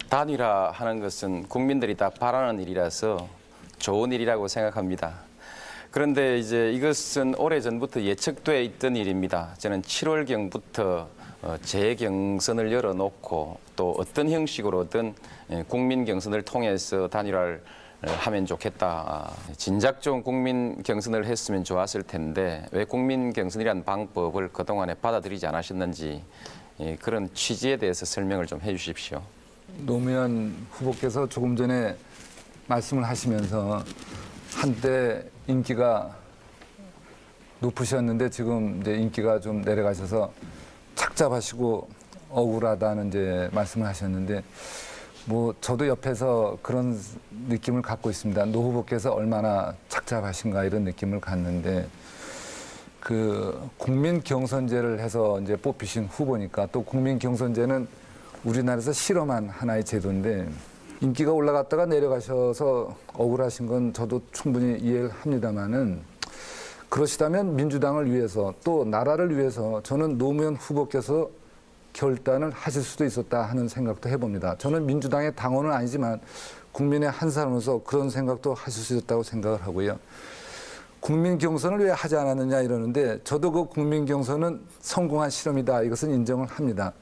단일화하는 것은 국민들이 다 바라는 일이라서 좋은 일이라고 생각합니다. 그런데 이제 이것은 오래전부터 예측돼 있던 일입니다. 저는 7월경부터 재경선을 열어놓고 또 어떤 형식으로든 국민 경선을 통해서 단일화를 하면 좋겠다. 진작 좀 국민 경선을 했으면 좋았을 텐데 왜 국민 경선이라는 방법을 그동안에 받아들이지 않으셨는지 그런 취지에 대해서 설명을 좀 해주십시오. 노무현 후보께서 조금 전에 말씀을 하시면서 한때 인기가 높으셨는데 지금 이제 인기가 좀 내려가셔서 착잡하시고 억울하다는 이제 말씀을 하셨는데 뭐 저도 옆에서 그런 느낌을 갖고 있습니다. 노 후보께서 얼마나 착잡하신가 이런 느낌을 갖는데 그 국민 경선제를 해서 이제 뽑히신 후보니까 또 국민 경선제는 우리나라에서 실험한 하나의 제도인데 인기가 올라갔다가 내려가셔서 억울하신 건 저도 충분히 이해를 합니다만은 그러시다면 민주당을 위해서 또 나라를 위해서 저는 노무현 후보께서 결단을 하실 수도 있었다 하는 생각도 해봅니다. 저는 민주당의 당원은 아니지만 국민의 한 사람으로서 그런 생각도 하실 수 있었다고 생각을 하고요. 국민 경선을 왜 하지 않았느냐 이러는데 저도 그 국민 경선은 성공한 실험이다. 이것은 인정을 합니다.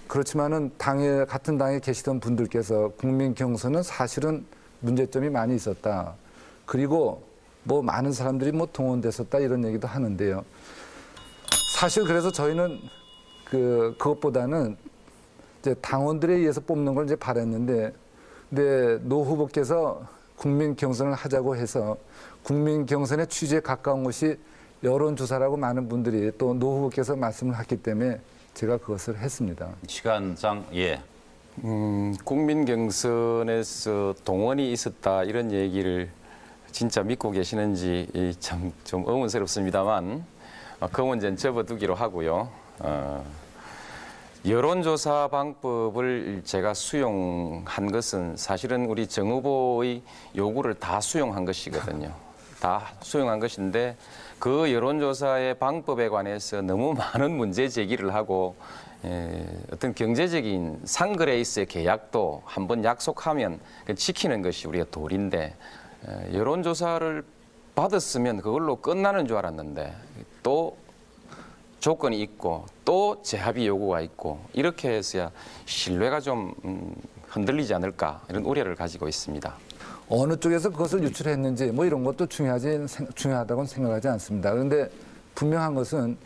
그렇지만은 같은 당에 계시던 분들께서 국민 경선은 사실은 문제점이 많이 있었다. 그리고 뭐 많은 사람들이 뭐 동원됐었다 이런 얘기도 하는데요. 사실 그래서 저희는 그것보다는 이제 당원들에 의해서 뽑는 걸 이제 바랬는데, 근데 노 후보께서 국민 경선을 하자고 해서 국민 경선의 취지에 가까운 것이 여론조사라고 많은 분들이 또 노 후보께서 말씀을 하기 때문에 제가 그것을 했습니다. 시간상 예. 국민 경선에서 동원이 있었다 이런 얘기를 진짜 믿고 계시는지 참 좀 의문스럽습니다만 그 문제는 접어두기로 하고요. 여론조사 방법을 제가 수용한 것은 사실은 우리 정 후보의 요구를 다 수용한 것이거든요. 다 수용한 것인데 그 여론조사의 방법에 관해서 너무 많은 문제 제기를 하고 어떤 경제적인 상그레이스의 계약도 한번 약속하면 지키는 것이 우리가 도리인데 여론조사를 받았으면 그걸로 끝나는 줄 알았는데 또 조건이 있고 또 재합의 요구가 있고 이렇게 해서야 신뢰가 좀 흔들리지 않을까 이런 우려를 가지고 있습니다. 어느 쪽에서 그것을 유출했는지 뭐 이런 것도 중요하다고는 생각하지 않습니다. 그런데 분명한 것은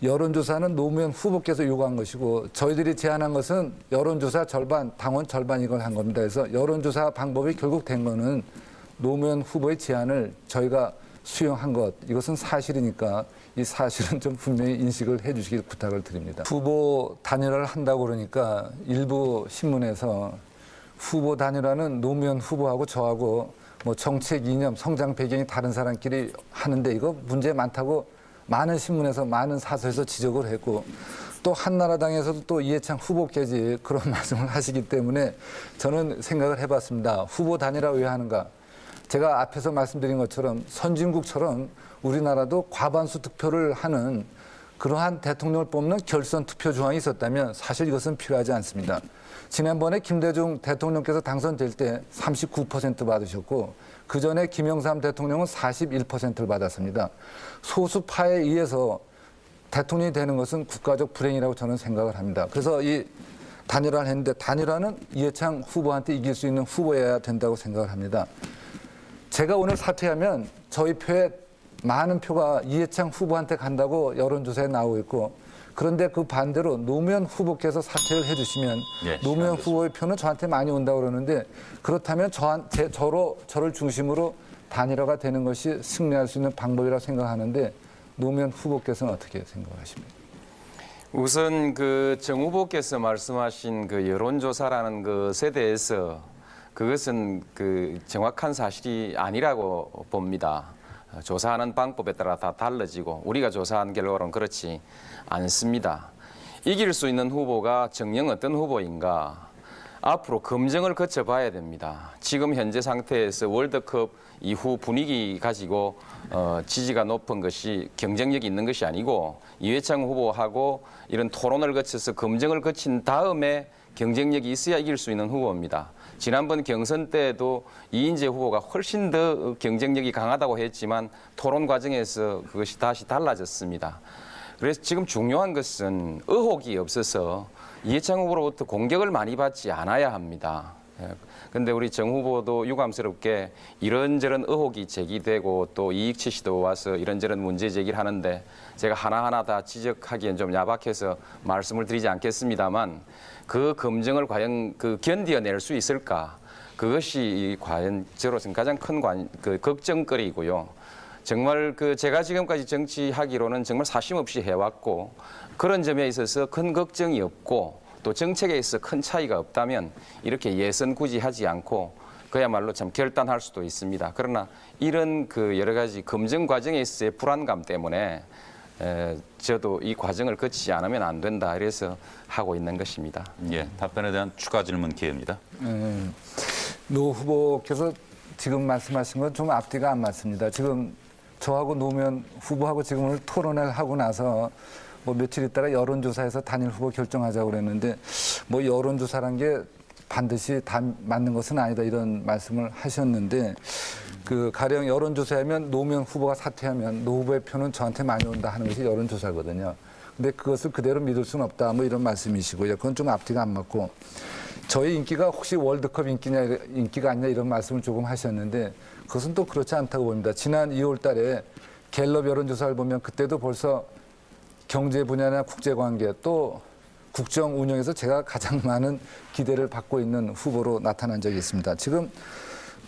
여론조사는 노무현 후보께서 요구한 것이고 저희들이 제안한 것은 여론조사 절반, 당원 절반 이걸 한 겁니다. 그래서 여론조사 방법이 결국 된 거는 노무현 후보의 제안을 저희가 수용한 것, 이것은 사실이니까 이 사실은 좀 분명히 인식을 해 주시길 부탁을 드립니다. 후보 단일화를 한다고 그러니까 일부 신문에서 후보 단일화는 노무현 후보하고 저하고 뭐 정책 이념, 성장 배경이 다른 사람끼리 하는데 이거 문제 많다고 많은 신문에서 많은 사설에서 지적을 했고 또 한나라당에서도 또 이해창 후보께지 그런 말씀을 하시기 때문에 저는 생각을 해봤습니다. 후보 단일화 왜 하는가? 제가 앞에서 말씀드린 것처럼 선진국처럼 우리나라도 과반수 투표를 하는 그러한 대통령을 뽑는 결선 투표 조항이 있었다면 사실 이것은 필요하지 않습니다. 지난번에 김대중 대통령께서 당선될 때 39% 받으셨고 그전에 김영삼 대통령은 41%를 받았습니다. 소수파에 의해서 대통령이 되는 것은 국가적 불행이라고 저는 생각을 합니다. 그래서 이 단일화를 했는데 단일화는 이해창 후보한테 이길 수 있는 후보여야 된다고 생각을 합니다. 제가 오늘 사퇴하면 저희 표에 많은 표가 이해창 후보한테 간다고 여론조사에 나오고 있고 그런데 그 반대로 노무현 후보께서 사퇴를 해주시면 노무현 후보의 표는 저한테 많이 온다고 그러는데 그렇다면 저를 중심으로 단일화가 되는 것이 승리할 수 있는 방법이라고 생각하는데 노무현 후보께서는 어떻게 생각하십니까? 우선 그 정 후보께서 말씀하신 그 여론조사라는 것에 대해서 그것은 그 정확한 사실이 아니라고 봅니다. 조사하는 방법에 따라 다 달라지고 우리가 조사한 결과로는 그렇지 않습니다. 이길 수 있는 후보가 정녕 어떤 후보인가 앞으로 검증을 거쳐봐야 됩니다. 지금 현재 상태에서 월드컵 이후 분위기 가지고 지지가 높은 것이 경쟁력이 있는 것이 아니고 이회창 후보하고 이런 토론을 거쳐서 검증을 거친 다음에 경쟁력이 있어야 이길 수 있는 후보입니다. 지난번 경선 때도 이인재 후보가 훨씬 더 경쟁력이 강하다고 했지만 토론 과정에서 그것이 다시 달라졌습니다. 그래서 지금 중요한 것은 의혹이 없어서 이해창 후보로부터 공격을 많이 받지 않아야 합니다. 그런데 우리 정 후보도 유감스럽게 이런저런 의혹이 제기되고 또 이익치 씨도 와서 이런저런 문제 제기를 하는데 제가 하나하나 다 지적하기엔 좀 야박해서 말씀을 드리지 않겠습니다만 그 검증을 과연 견뎌낼 수 있을까? 그것이 과연 저로서는 가장 큰 걱정거리고요. 정말 제가 지금까지 정치하기로는 정말 사심 없이 해왔고 그런 점에 있어서 큰 걱정이 없고 또 정책에 있어 큰 차이가 없다면 이렇게 예선 굳이 하지 않고 그야말로 참 결단할 수도 있습니다. 그러나 이런 여러 가지 검증 과정에 있어서의 불안감 때문에 저도 이 과정을 거치지 않으면 안 된다. 이래서 하고 있는 것입니다. 예, 답변에 대한 추가 질문 기회입니다. 노 후보께서 지금 말씀하신 건 좀 앞뒤가 안 맞습니다. 지금 저하고 노무현 후보하고 지금 오늘 토론을 하고 나서 뭐 며칠 있다가 여론조사에서 단일 후보 결정하자고 그랬는데 뭐 여론조사란 게 반드시 다 맞는 것은 아니다 이런 말씀을 하셨는데 가령 여론조사하면 노무현 후보가 사퇴하면 노 후보의 표는 저한테 많이 온다 하는 것이 여론조사거든요. 근데 그것을 그대로 믿을 수는 없다 뭐 이런 말씀이시고요. 그건 좀 앞뒤가 안 맞고 저희 인기가 혹시 월드컵 인기가 아니냐 이런 말씀을 조금 하셨는데 그것은 또 그렇지 않다고 봅니다. 지난 2월 달에 갤럽 여론조사를 보면 그때도 벌써 경제 분야나 국제관계 또 국정 운영에서 제가 가장 많은 기대를 받고 있는 후보로 나타난 적이 있습니다. 지금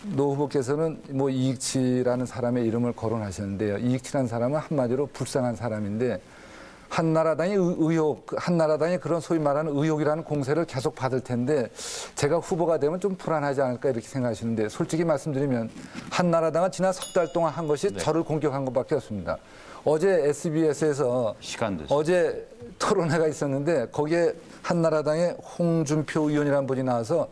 노 후보께서는 뭐 이익치라는 사람의 이름을 거론하셨는데요. 이익치라는 사람은 한마디로 불쌍한 사람인데 한나라당이 한나라당이 그런 소위 말하는 의혹이라는 공세를 계속 받을 텐데 제가 후보가 되면 좀 불안하지 않을까 이렇게 생각하시는데 솔직히 말씀드리면 한나라당은 지난 석 달 동안 한 것이 저를 공격한 것밖에 없습니다. 어제 SBS에서 어제 토론회가 있었는데 거기에 한나라당의 홍준표 의원이라는 분이 나와서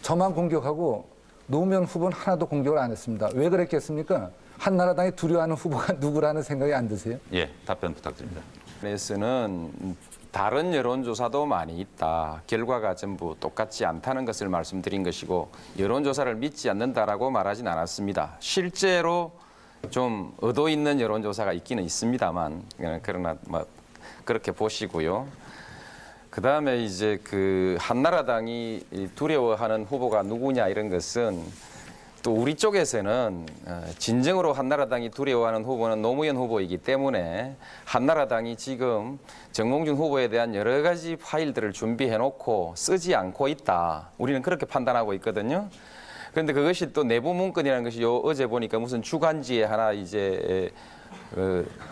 저만 공격하고 노무현 후보는 하나도 공격을 안 했습니다. 왜 그랬겠습니까? 한나라당이 두려워하는 후보가 누구라는 생각이 안 드세요? 예, 답변 부탁드립니다. 그래서는 다른 여론조사도 많이 있다. 결과가 전부 똑같지 않다는 것을 말씀드린 것이고 여론조사를 믿지 않는다라고 말하진 않았습니다. 실제로 좀 의도 있는 여론조사가 있기는 있습니다만 그러나 뭐 그렇게 보시고요. 그다음에 이제 한나라당이 두려워하는 후보가 누구냐 이런 것은 또 우리 쪽에서는 진정으로 한나라당이 두려워하는 후보는 노무현 후보이기 때문에 한나라당이 지금 정몽준 후보에 대한 여러 가지 파일들을 준비해놓고 쓰지 않고 있다. 우리는 그렇게 판단하고 있거든요. 그런데 그것이 또 내부 문건이라는 것이 어제 보니까 무슨 주간지에 하나 이제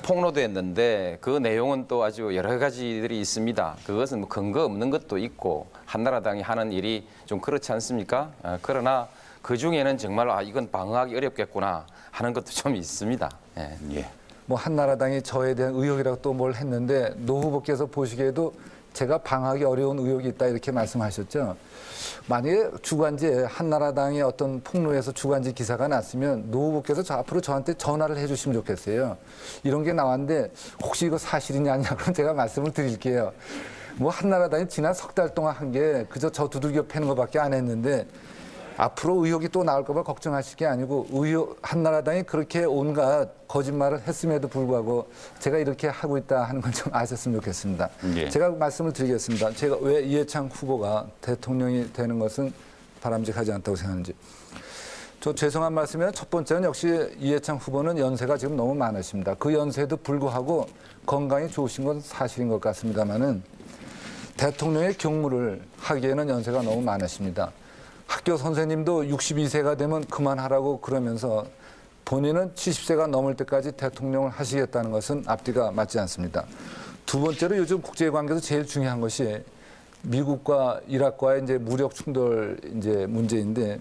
폭로됐는데 그 내용은 또 아주 여러 가지들이 있습니다. 그것은 뭐 근거 없는 것도 있고 한나라당이 하는 일이 좀 그렇지 않습니까? 그러나 그 중에는 정말 이건 방어하기 어렵겠구나 하는 것도 좀 있습니다. 예. 예. 뭐 한나라당이 저에 대한 의혹이라고 또 뭘 했는데 노 후보께서 보시기에도 제가 방어하기 어려운 의혹이 있다 이렇게 말씀하셨죠. 만약에 주간지에 한나라당의 어떤 폭로에서 주간지 기사가 났으면 노 후보께서 앞으로 저한테 전화를 해 주시면 좋겠어요. 이런 게 나왔는데 혹시 이거 사실이냐 아니냐 그럼 제가 말씀을 드릴게요. 뭐 한나라당이 지난 석 달 동안 한 게 그저 저 두들겨 패는 것밖에 안 했는데 앞으로 의혹이 또 나올까 봐 걱정하실 게 아니고 한나라당이 그렇게 온갖 거짓말을 했음에도 불구하고 제가 이렇게 하고 있다 하는 걸 좀 아셨으면 좋겠습니다. 예. 제가 말씀을 드리겠습니다. 제가 왜 이해창 후보가 대통령이 되는 것은 바람직하지 않다고 생각하는지. 저 죄송한 말씀이면 첫 번째는 역시 이해창 후보는 연세가 지금 너무 많으십니다. 그 연세에도 불구하고 건강이 좋으신 건 사실인 것 같습니다만은 대통령의 경무를 하기에는 연세가 너무 많으십니다. 학교 선생님도 62세가 되면 그만하라고 그러면서 본인은 70세가 넘을 때까지 대통령을 하시겠다는 것은 앞뒤가 맞지 않습니다. 두 번째로 요즘 국제관계에서 제일 중요한 것이 미국과 이라크와의 이제 무력 충돌 이제 문제인데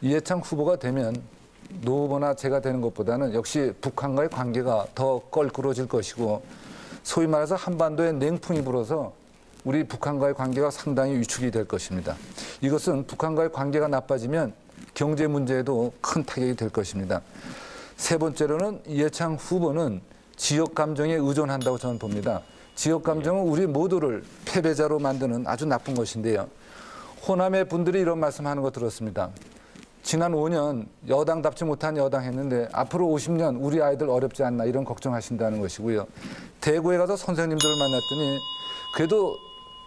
이해창 후보가 되면 노 후보나 제가 되는 것보다는 역시 북한과의 관계가 더 껄끄러질 것이고 소위 말해서 한반도에 냉풍이 불어서 우리 북한과의 관계가 상당히 위축이 될 것입니다. 이것은 북한과의 관계가 나빠지면 경제 문제에도 큰 타격이 될 것입니다. 세 번째로는 이해창 후보는 지역 감정에 의존한다고 저는 봅니다. 지역 감정은 우리 모두를 패배자로 만드는 아주 나쁜 것인데요. 호남의 분들이 이런 말씀하는 거 들었습니다. 지난 5년 여당답지 못한 여당 했는데 앞으로 50년 우리 아이들 어렵지 않나 이런 걱정하신다는 것이고요. 대구에 가서 선생님들을 만났더니 그래도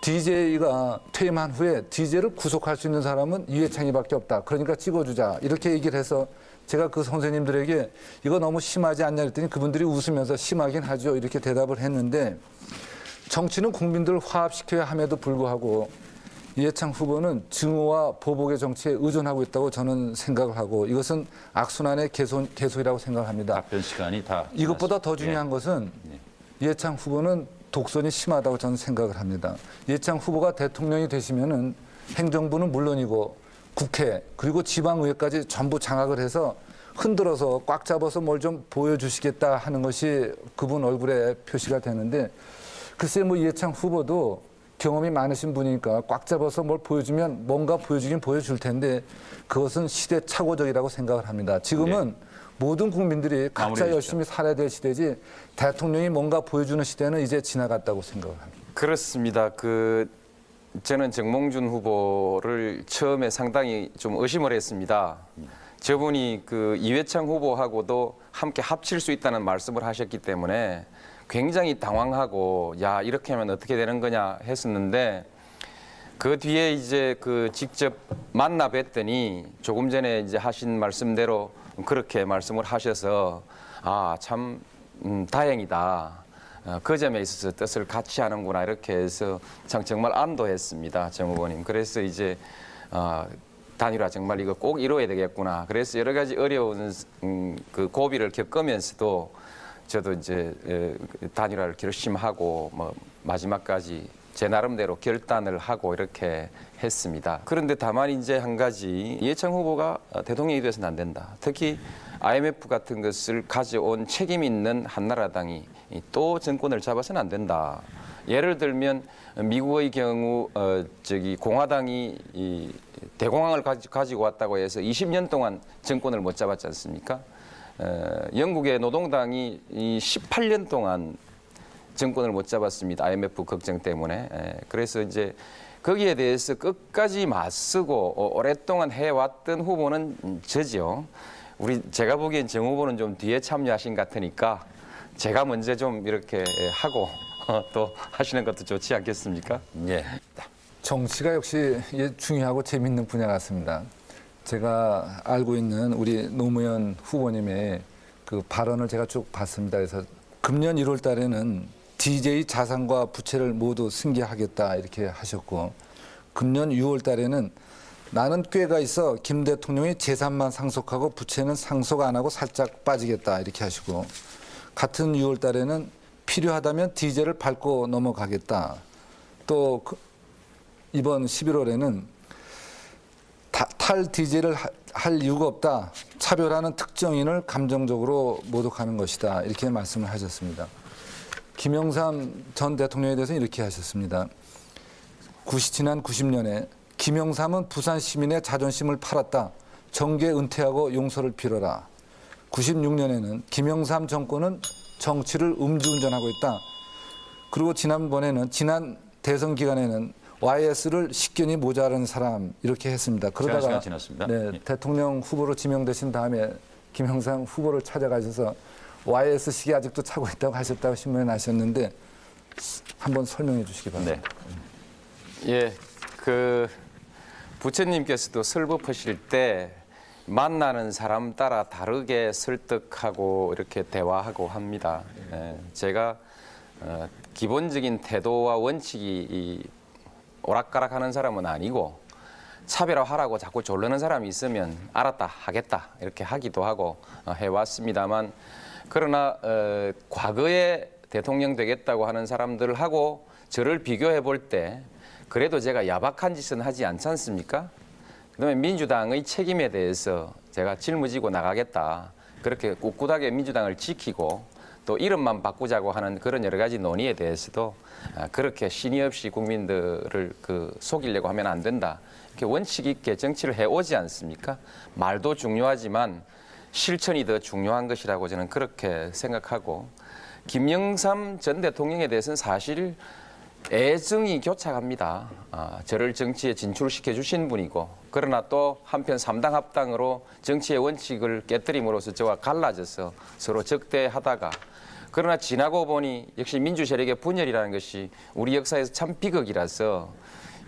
DJ가 퇴임한 후에 DJ를 구속할 수 있는 사람은 이회창이밖에 없다. 그러니까 찍어주자. 이렇게 얘기를 해서 제가 그 선생님들에게 이거 너무 심하지 않냐 했더니 그분들이 웃으면서 심하긴 하죠. 이렇게 대답을 했는데 정치는 국민들을 화합시켜야 함에도 불구하고 이해창 후보는 증오와 보복의 정치에 의존하고 있다고 저는 생각을 하고 이것은 악순환의 계속이라고 생각을 합니다. 답변 시간이 다 이것보다 더 중요한 예. 것은 이해창 후보는 독선이 심하다고 저는 생각을 합니다. 이해창 후보가 대통령이 되시면은 행정부는 물론이고 국회 그리고 지방의회까지 전부 장악을 해서 흔들어서 꽉 잡아서 뭘 좀 보여주시겠다 하는 것이 그분 얼굴에 표시가 되는데 글쎄 뭐 이해창 후보도 경험이 많으신 분이니까 꽉 잡아서 뭘 보여주면 뭔가 보여주긴 보여줄 텐데 그것은 시대착오적이라고 생각을 합니다. 지금은 모든 국민들이 각자 마무리해 열심히 살아야 될 시대지 대통령이 뭔가 보여주는 시대는 이제 지나갔다고 생각을 합니다. 그렇습니다. 저는 정몽준 후보를 처음에 상당히 좀 의심을 했습니다. 저분이 이회창 후보하고도 함께 합칠 수 있다는 말씀을 하셨기 때문에 굉장히 당황하고 야 이렇게 하면 어떻게 되는 거냐 했었는데 그 뒤에 이제 직접 만나 뵀더니 조금 전에 이제 하신 말씀대로 그렇게 말씀을 하셔서 참 다행이다. 그 점에 있어서 뜻을 같이 하는구나 이렇게 해서 정말 안도했습니다. 정 후보님. 그래서 이제 단일화 정말 이거 꼭 이루어야 되겠구나. 그래서 여러 가지 어려운 그 고비를 겪으면서도 저도 이제 단일화를 결심하고 뭐 마지막까지 제 나름대로 결단을 하고 이렇게 했습니다. 그런데 다만 이제 한 가지 이해창 후보가 대통령이 돼서는 안 된다. 특히 IMF 같은 것을 가져온 책임 있는 한나라당이 또 정권을 잡아서는 안 된다. 예를 들면 미국의 경우 공화당이 이 대공황을 가지고 왔다고 해서 20년 동안 정권을 못 잡았지 않습니까? 영국의 노동당이 18년 동안 정권을 못 잡았습니다. IMF 걱정 때문에. 그래서 이제 거기에 대해서 끝까지 맞서고 오랫동안 해왔던 후보는 저죠. 제가 보기엔 정 후보는 좀 뒤에 참여하신 것 같으니까 제가 먼저 좀 이렇게 하고 또 하시는 것도 좋지 않겠습니까? 예. 정치가 역시 중요하고 재밌는 분야 같습니다. 제가 알고 있는 우리 노무현 후보님의 그 발언을 제가 쭉 봤습니다. 그래서 금년 1월 달에는 DJ 자산과 부채를 모두 승계하겠다 이렇게 하셨고 금년 6월 달에는 나는 꾀가 있어 김 대통령이 재산만 상속하고 부채는 상속 안 하고 살짝 빠지겠다 이렇게 하시고 같은 6월 달에는 필요하다면 DJ를 밟고 넘어가겠다. 또 이번 11월에는 탈 DJ를 할 이유가 없다. 차별하는 특정인을 감정적으로 모독하는 것이다. 이렇게 말씀을 하셨습니다. 김영삼 전 대통령에 대해서는 이렇게 하셨습니다. 지난 90년에 김영삼은 부산 시민의 자존심을 팔았다. 정계 은퇴하고 용서를 빌어라. 96년에는 김영삼 정권은 정치를 음주운전하고 있다. 그리고 지난 대선 기간에는 YS를 식견이 모자란 사람 이렇게 했습니다. 그러다가 시간 지났습니다. 네, 예. 대통령 후보로 지명되신 다음에 김영삼 후보를 찾아가셔서 YS식이 아직도 차고 있다고 하셨다고 신문에 나셨는데 한번 설명해 주시기 바랍니다. 네. 예, 부처님께서도 설법하실 때 만나는 사람 따라 다르게 설득하고 이렇게 대화하고 합니다. 제가 기본적인 태도와 원칙이 오락가락하는 사람은 아니고 차별화하라고 자꾸 조르는 사람이 있으면 알았다 하겠다 이렇게 하기도 하고 해왔습니다만 그러나 과거에 대통령 되겠다고 하는 사람들하고 저를 비교해 볼 때 그래도 제가 야박한 짓은 하지 않지 않습니까? 그다음에 민주당의 책임에 대해서 제가 짊어지고 나가겠다. 그렇게 꿋꿋하게 민주당을 지키고 또 이름만 바꾸자고 하는 그런 여러 가지 논의에 대해서도 그렇게 신의 없이 국민들을 속이려고 하면 안 된다. 이렇게 원칙 있게 정치를 해오지 않습니까? 말도 중요하지만 실천이 더 중요한 것이라고 저는 그렇게 생각하고 김영삼 전 대통령에 대해서는 사실 애증이 교차합니다. 저를 정치에 진출시켜 주신 분이고, 그러나 또 한편 3당 합당으로 정치의 원칙을 깨뜨림으로써 저와 갈라져서 서로 적대하다가, 그러나 지나고 보니 역시 민주 세력의 분열이라는 것이 우리 역사에서 참 비극이라서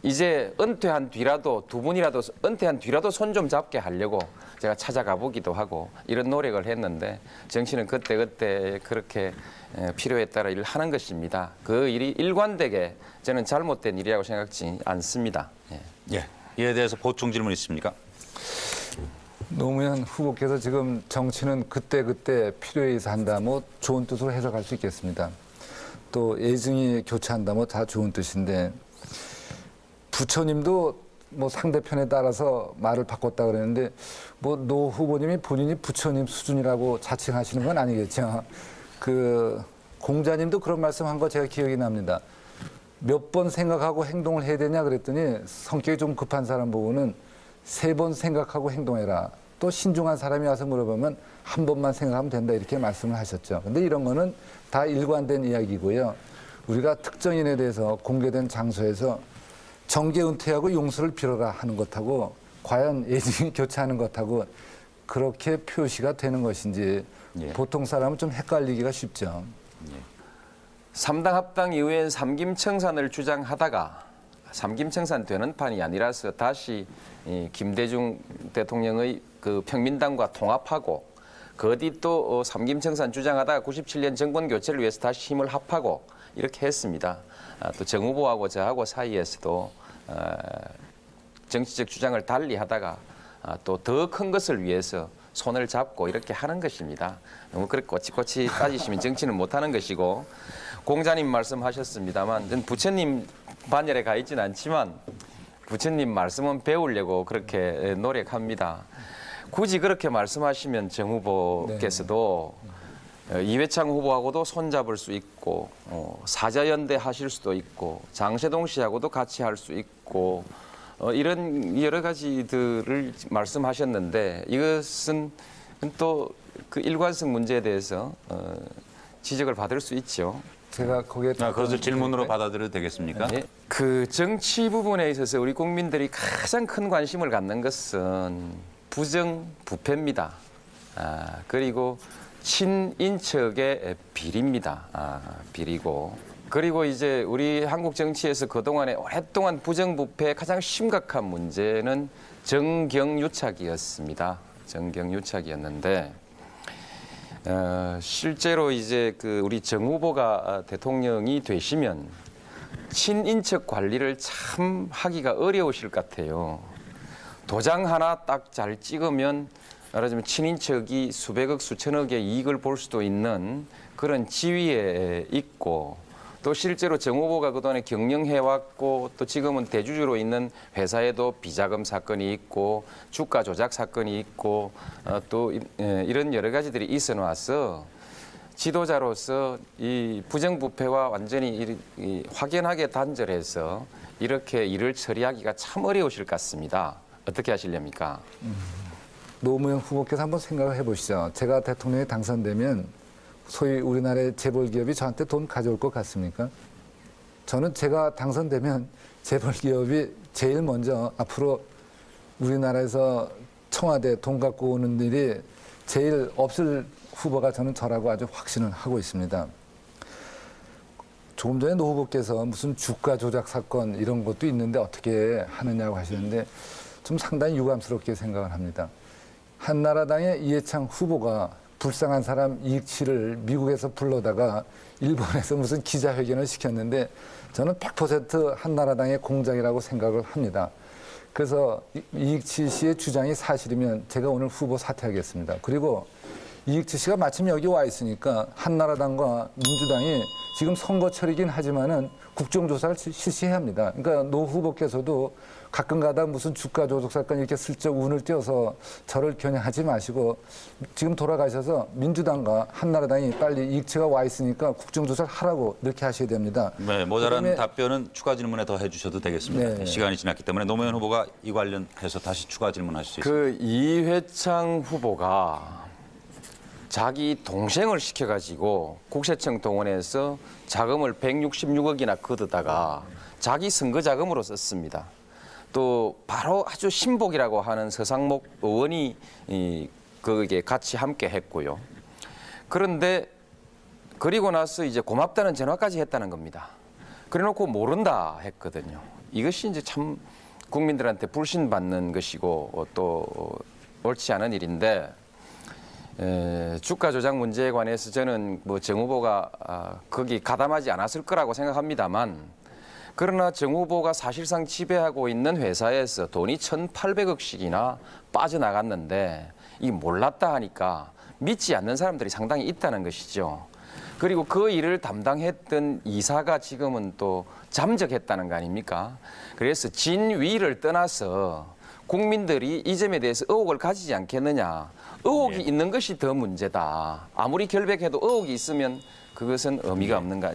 이제 은퇴한 뒤라도 두 분이라도 은퇴한 뒤라도 손 좀 잡게 하려고 제가 찾아가 보기도 하고 이런 노력을 했는데, 정치는 그때그때 그렇게 필요에 따라 일을 하는 것입니다. 그 일이 일관되게 저는 잘못된 일이라고 생각지 않습니다. 예. 예. 이에 대해서 보충 질문 있습니까? 노무현 후보께서 지금 정치는 그때그때 필요에 의해서 한다, 뭐 좋은 뜻으로 해석할 수 있겠습니다. 또 애증이 교차한다, 뭐 다 좋은 뜻인데, 부처님도 뭐 상대편에 따라서 말을 바꿨다 그랬는데, 뭐 노 후보님이 본인이 부처님 수준이라고 자칭하시는 건 아니겠죠. 그 공자님도 그런 말씀한 거 제가 기억이 납니다. 몇 번 생각하고 행동을 해야 되냐 그랬더니 성격이 좀 급한 사람 보고는 3번 생각하고 행동해라. 또 신중한 사람이 와서 물어보면 한 번만 생각하면 된다, 이렇게 말씀을 하셨죠. 근데 이런 거는 다 일관된 이야기고요. 우리가 특정인에 대해서 공개된 장소에서 정계 은퇴하고 용서를 빌어라 하는 것하고 과연 애증이 교차하는 것하고 그렇게 표시가 되는 것인지 예. 보통 사람은 좀 헷갈리기가 쉽죠. 3당 합당 이후엔 삼김청산을 주장하다가 삼김청산 되는 판이 아니라서 다시 김대중 대통령의 그 평민당과 통합하고, 그 뒤 또 삼김청산 주장하다가 97년 정권 교체를 위해서 다시 힘을 합하고 이렇게 했습니다. 또 정 후보하고 저하고 사이에서도 정치적 주장을 달리 하다가 또 더 큰 것을 위해서 손을 잡고 이렇게 하는 것입니다. 너무 그렇게 꼬치꼬치 따지시면 정치는 못하는 것이고, 공자님 말씀하셨습니다만 전 부처님 반열에 가 있지는 않지만 부처님 말씀은 배우려고 그렇게 노력합니다. 굳이 그렇게 말씀하시면 정 후보께서도 이회창 후보하고도 손잡을 수 있고, 사자연대 하실 수도 있고, 장세동 씨하고도 같이 할 수 있고, 이런 여러 가지들을 말씀하셨는데, 이것은 또 그 일관성 문제에 대해서 지적을 받을 수 있죠. 제가 거기에 그것을 질문으로 받아들여도 되겠습니까? 예. 그 정치 부분에 있어서 우리 국민들이 가장 큰 관심을 갖는 것은 부정부패입니다. 그리고 친인척의 비리입니다. 비리고. 그리고 이제 우리 한국 정치에서 그동안에 오랫동안 부정부패의 가장 심각한 문제는 정경유착이었습니다. 정경유착이었는데, 실제로 이제 그 우리 정 후보가 대통령이 되시면 친인척 관리를 참 하기가 어려우실 것 같아요. 도장 하나 딱 잘 찍으면 말하자면 친인척이 수백억 수천억의 이익을 볼 수도 있는 그런 지위에 있고, 또 실제로 정 후보가 그동안에 경영해왔고 또 지금은 대주주로 있는 회사에도 비자금 사건이 있고 주가 조작 사건이 있고 또 이런 여러 가지들이 있어 놔서 지도자로서 이 부정부패와 완전히 확연하게 단절해서 이렇게 일을 처리하기가 참 어려우실 것 같습니다. 어떻게 하시렵니까? 노무현 후보께서 한번 생각을 해보시죠. 제가 대통령에 당선되면 소위 우리나라의 재벌 기업이 저한테 돈 가져올 것 같습니까? 저는 제가 당선되면 재벌 기업이 제일 먼저 앞으로 우리나라에서 청와대 돈 갖고 오는 일이 제일 없을 후보가 저는 저라고 아주 확신을 하고 있습니다. 조금 전에 노 후보께서 무슨 주가 조작 사건 이런 것도 있는데 어떻게 하느냐고 하시는데 좀 상당히 유감스럽게 생각을 합니다. 한나라당의 이해창 후보가 불쌍한 사람 이익치를 미국에서 불러다가 일본에서 무슨 기자회견을 시켰는데 저는 100% 한나라당의 공작이라고 생각을 합니다. 그래서 이익치 씨의 주장이 사실이면 제가 오늘 후보 사퇴하겠습니다. 그리고 이익치 씨가 마침 여기 와 있으니까 한나라당과 민주당이 지금 선거철이긴 하지만은 국정조사를 실시해야 합니다. 그러니까 노 후보께서도 가끔가다 무슨 주가 조작 사건 이렇게 슬쩍 운을 띄워서 저를 겨냥하지 마시고 지금 돌아가셔서 민주당과 한나라당이 빨리 이익치가 와 있으니까 국정조사를 하라고 이렇게 하셔야 됩니다. 네, 모자란 그다음에 답변은 추가 질문에 더 해주셔도 되겠습니다. 네. 시간이 지났기 때문에 노무현 후보가 이 관련해서 다시 추가 질문하실 수 있습니다. 그 이회창 후보가 자기 동생을 시켜가지고 국세청 동원해서 자금을 166억이나 걷어다가 자기 선거 자금으로 썼습니다. 또 바로 아주 신복이라고 하는 서상목 의원이 거기에 같이 함께 했고요. 그런데 그리고 나서 이제 고맙다는 전화까지 했다는 겁니다. 그래놓고 모른다 했거든요. 이것이 이제 참 국민들한테 불신받는 것이고 또 옳지 않은 일인데 주가 조작 문제에 관해서 저는 뭐 정 후보가 거기 가담하지 않았을 거라고 생각합니다만 그러나 정 후보가 사실상 지배하고 있는 회사에서 돈이 1,800억씩이나 빠져나갔는데 이 몰랐다 하니까 믿지 않는 사람들이 상당히 있다는 것이죠. 그리고 그 일을 담당했던 이사가 지금은 또 잠적했다는 거 아닙니까? 그래서 진위를 떠나서 국민들이 이 점에 대해서 의혹을 가지지 않겠느냐. 의혹이 있는 것이 더 문제다. 아무리 결백해도 의혹이 있으면 그것은 의미가 없는 거,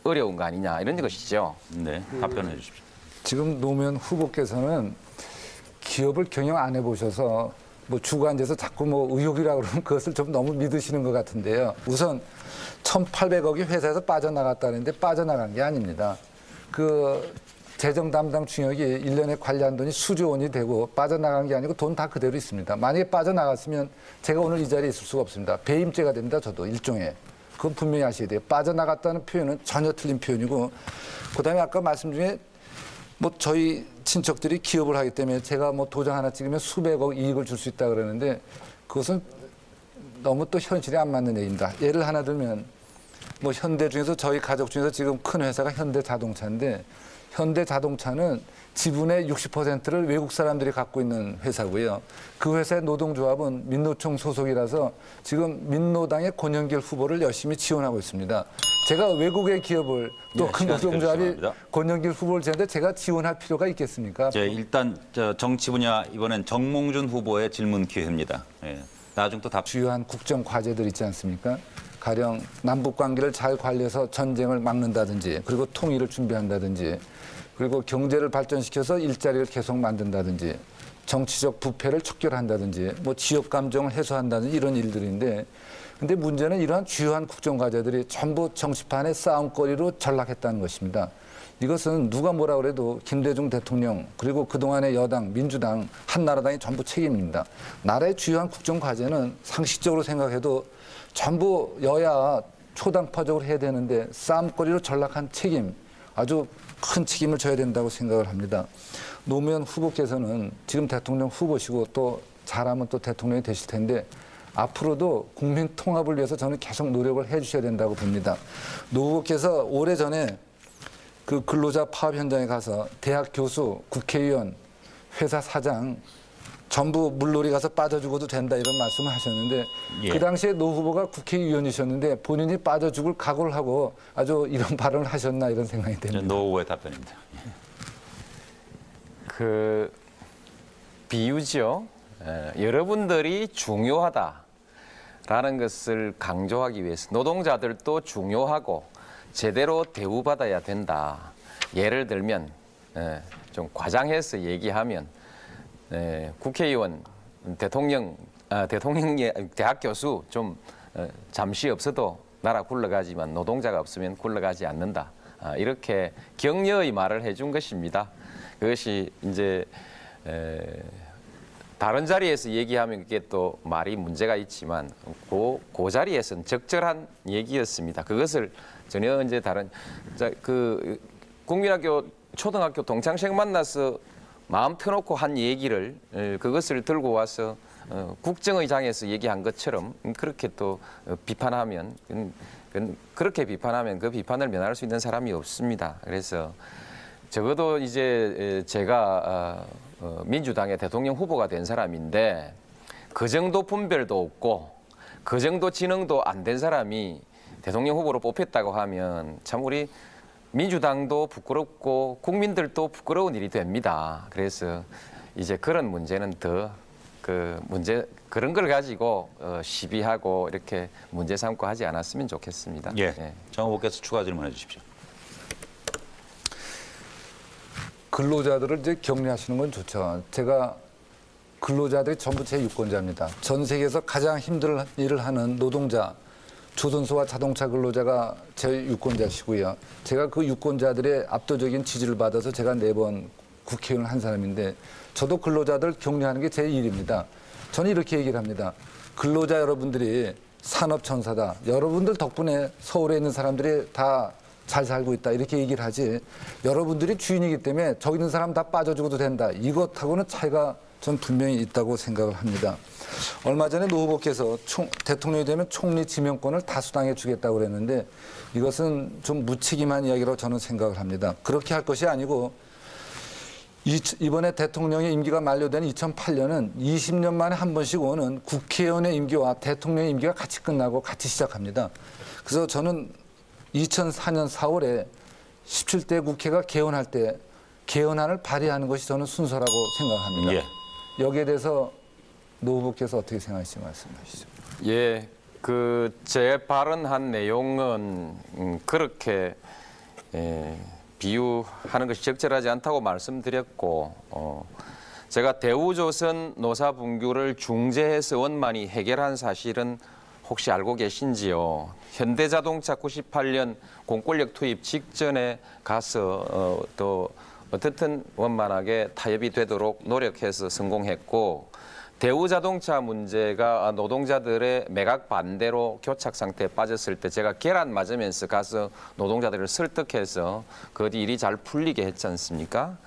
어려운 거 아니냐 이런 것이죠. 네, 답변해 주십시오. 지금 노무현 후보께서는 기업을 경영 안 해보셔서 뭐 주관돼서 자꾸 뭐 의혹이라고 그러면 그것을 좀 너무 믿으시는 것 같은데요. 우선 1,800억이 회사에서 빠져나갔다는데 빠져나간 게 아닙니다. 그 재정 담당 중역이 1년에 관리한 돈이 수조 원이 되고 빠져나간 게 아니고 돈 다 그대로 있습니다. 만약에 빠져나갔으면 제가 오늘 이 자리에 있을 수가 없습니다. 배임죄가 됩니다. 저도 일종의. 그건 분명히 아셔야 돼요. 빠져나갔다는 표현은 전혀 틀린 표현이고 그다음에 아까 말씀 중에 뭐 저희 친척들이 기업을 하기 때문에 제가 뭐 도장 하나 찍으면 수백억 이익을 줄 수 있다 그러는데 그것은 너무 또 현실에 안 맞는 얘기입니다. 예를 하나 들면 뭐 현대 중에서 저희 가족 중에서 지금 큰 회사가 현대자동차인데 현대자동차는 지분의 60%를 외국 사람들이 갖고 있는 회사고요. 그 회사의 노동조합은 민노총 소속이라서 지금 민노당의 권영길 후보를 열심히 지원하고 있습니다. 제가 외국의 기업을 또 그 노동조합이 권영길 후보를 지는데 제가 지원할 필요가 있겠습니까? 일단 정치 분야 이번엔 정몽준 후보의 질문 기회입니다. 예. 나중 또 답. 주요한 국정 과제들 있지 않습니까? 가령 남북 관계를 잘 관리해서 전쟁을 막는다든지 그리고 통일을 준비한다든지 그리고 경제를 발전시켜서 일자리를 계속 만든다든지 정치적 부패를 척결한다든지 뭐 지역 감정을 해소한다든지 이런 일들인데 근데 문제는 이러한 주요한 국정 과제들이 전부 정치판의 싸움거리로 전락했다는 것입니다. 이것은 누가 뭐라 그래도 김대중 대통령 그리고 그동안의 여당 민주당 한나라당이 전부 책임입니다. 나라의 주요한 국정 과제는 상식적으로 생각해도 전부 여야 초당파적으로 해야 되는데 싸움거리로 전락한 책임 아주 큰 책임을 져야 된다고 생각을 합니다. 노무현 후보께서는 지금 대통령 후보시고 또 잘하면 또 대통령이 되실 텐데 앞으로도 국민 통합을 위해서 저는 계속 노력을 해 주셔야 된다고 봅니다. 노 후보께서 오래전에 그 근로자 파업 현장에 가서 대학 교수, 국회의원, 회사 사장 전부 물놀이 가서 빠져 죽어도 된다 이런 말씀을 하셨는데 그 당시에 노 후보가 국회의원이셨는데 본인이 빠져 죽을 각오를 하고 아주 이런 발언을 하셨나 이런 생각이 됩니다. 노 후보의 답변입니다. 그 비유죠. 여러분들이 중요하다라는 것을 강조하기 위해서 노동자들도 중요하고 제대로 대우받아야 된다. 예를 들면 좀 과장해서 얘기하면 국회의원, 대통령이 대학 교수 좀 잠시 없어도 나라 굴러가지만 노동자가 없으면 굴러가지 않는다. 이렇게 격려의 말을 해준 것입니다. 그것이 이제 다른 자리에서 얘기하면 그게 또 말이 문제가 있지만 그 자리에서는 적절한 얘기였습니다. 그것을 전혀 이제 다른 그 국민학교 초등학교 동창생 만나서 마음 터놓고 한 얘기를 그것을 들고 와서 국정의 장에서 얘기한 것처럼 그렇게 또 비판하면 그렇게 비판하면 그 비판을 면할 수 있는 사람이 없습니다. 그래서 적어도 이제 제가 민주당의 대통령 후보가 된 사람인데 그 정도 분별도 없고 그 정도 지능도 안 된 사람이 대통령 후보로 뽑혔다고 하면 참 우리 민주당도 부끄럽고 국민들도 부끄러운 일이 됩니다. 그래서 이제 그런 문제는 더 그런 걸 가지고 시비하고 이렇게 문제 삼고 하지 않았으면 좋겠습니다. 예. 정 후보께서 추가 질문해 주십시오. 근로자들을 이제 격려하시는 건 좋죠. 제가 근로자들이 전부 제 유권자입니다. 전 세계에서 가장 힘든 일을 하는 노동자, 조선소와 자동차 근로자가 제 유권자시고요. 제가 그 유권자들의 압도적인 지지를 받아서 제가 4번 국회의원을 한 사람인데 저도 근로자들 격려하는 게 제 일입니다. 저는 이렇게 얘기를 합니다. 근로자 여러분들이 산업천사다. 여러분들 덕분에 서울에 있는 사람들이 다 잘 살고 있다. 이렇게 얘기를 하지. 여러분들이 주인이기 때문에 저기 있는 사람 다 빠져 죽어도 된다. 이것하고는 차이가 전 분명히 있다고 생각을 합니다. 얼마 전에 노 후보께서 대통령이 되면 총리 지명권을 다수당에 주겠다고 그랬는데 이것은 좀 무책임한 이야기라고 저는 생각을 합니다. 그렇게 할 것이 아니고 이번에 대통령의 임기가 만료되는 2008년은 20년 만에 한 번씩 오는 국회의원의 임기와 대통령의 임기가 같이 끝나고 같이 시작합니다. 그래서 저는 2004년 4월에 17대 국회가 개원할 때 개헌안을 발의하는 것이 저는 순서라고 생각합니다. 예. 여기에 대해서 노 후보께서 어떻게 생각하실지 말씀해 주시죠. 예, 제 발언한 내용은 그렇게 비유하는 것이 적절하지 않다고 말씀드렸고 제가 대우조선 노사분규를 중재해서 원만히 해결한 사실은 혹시 알고 계신지요? 현대자동차 98년 공권력 투입 직전에 가서 또 어떻든 원만하게 타협이 되도록 노력해서 성공했고 대우자동차 문제가 노동자들의 매각 반대로 교착 상태에 빠졌을 때 제가 계란 맞으면서 가서 노동자들을 설득해서 그 일이 잘 풀리게 했지 않습니까?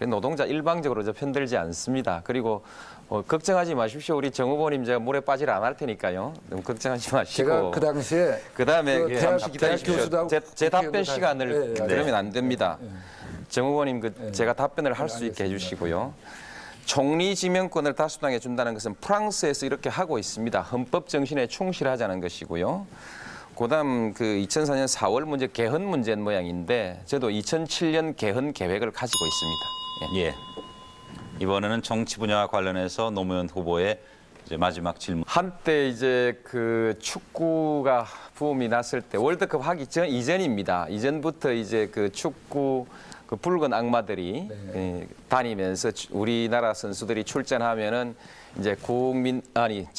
노동자 일방적으로 편들지 않습니다. 그리고 걱정하지 마십시오. 우리 정 후보님 제가 물에 빠지를 안 할 테니까요. 너무 걱정하지 마시고. 제가 그 당시에 그다음에 잠시 기다리십시오. 교수도 제 답변 시간을 네. 들으면 안 됩니다. 정 후보님 제가 답변을 할 수 있게 해주시고요. 총리 지명권을 다수당에 준다는 것은 프랑스에서 이렇게 하고 있습니다. 헌법 정신에 충실하자는 것이고요. 그다음 2004년 4월 문제 개헌 문제인 모양인데 저도 2007년 개헌 계획을 가지고 있습니다. 예. 이번에는 정치 분야와 관련해서 노무현 후보의 이제 마지막 질문. 한때 이제 축구가 붐이 났을 때 월드컵 하기 이전입니다. 이전부터 이제 축구 붉은 악마들이 다니면서 우리나라 선수들이 출전하면은 이제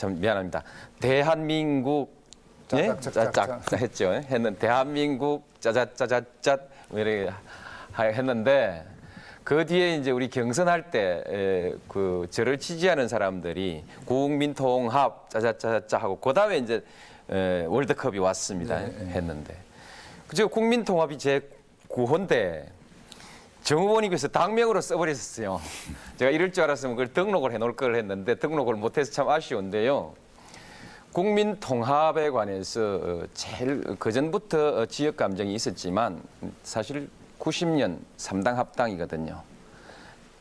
미안합니다. 대한민국 짜짝 했죠. 했는 대한민국 짜자짜자짜 이렇게 했는데 그 뒤에 이제 우리 경선할 때 저를 지지하는 사람들이 국민통합 짜자짜자 하고 그다음에 이제 월드컵이 왔습니다. 했는데 그저 국민통합이 제 9호인데 정 후보님께서 당명으로 써버렸어요. 제가 이럴 줄 알았으면 그걸 등록을 해놓을 걸 했는데 등록을 못해서 참 아쉬운데요. 국민통합에 관해서 제일 그전부터 지역 감정이 있었지만 사실 90년 3당 합당이거든요.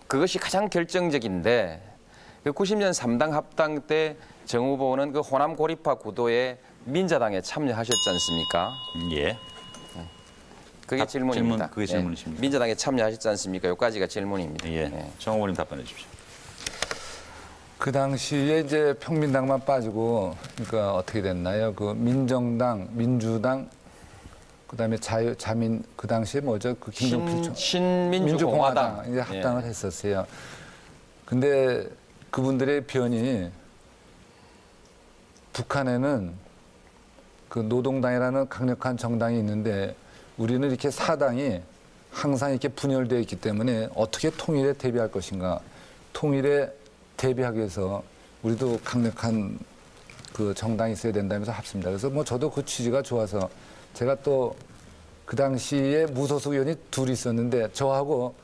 그것이 가장 결정적인데 그 90년 3당 합당 때 정 후보는 호남 고립화 구도에 민자당에 참여하셨지 않습니까? 예. 그게 질문입니다. 그게 질문이십니까? 민자당에 참여하셨지 않습니까? 여기까지가 질문입니다. 예. 정 후보님 답변해 주십시오. 그 당시에 이제 평민당만 빠지고 그러니까 어떻게 됐나요? 민정당, 민주당, 그다음에 자민 그 당시에 뭐죠? 김종필 신민주공화당 이제 합당을 했었어요. 근데 그분들의 변이 북한에는 노동당이라는 강력한 정당이 있는데 우리는 이렇게 사당이 항상 이렇게 분열되어 있기 때문에 어떻게 통일에 대비할 것인가? 통일에 대비하기 위해서 우리도 강력한 정당이 있어야 된다면서 합습니다. 그래서 저도 그 취지가 좋아서 제가 또 그 당시에 무소속 의원이 둘이 있었는데 저하고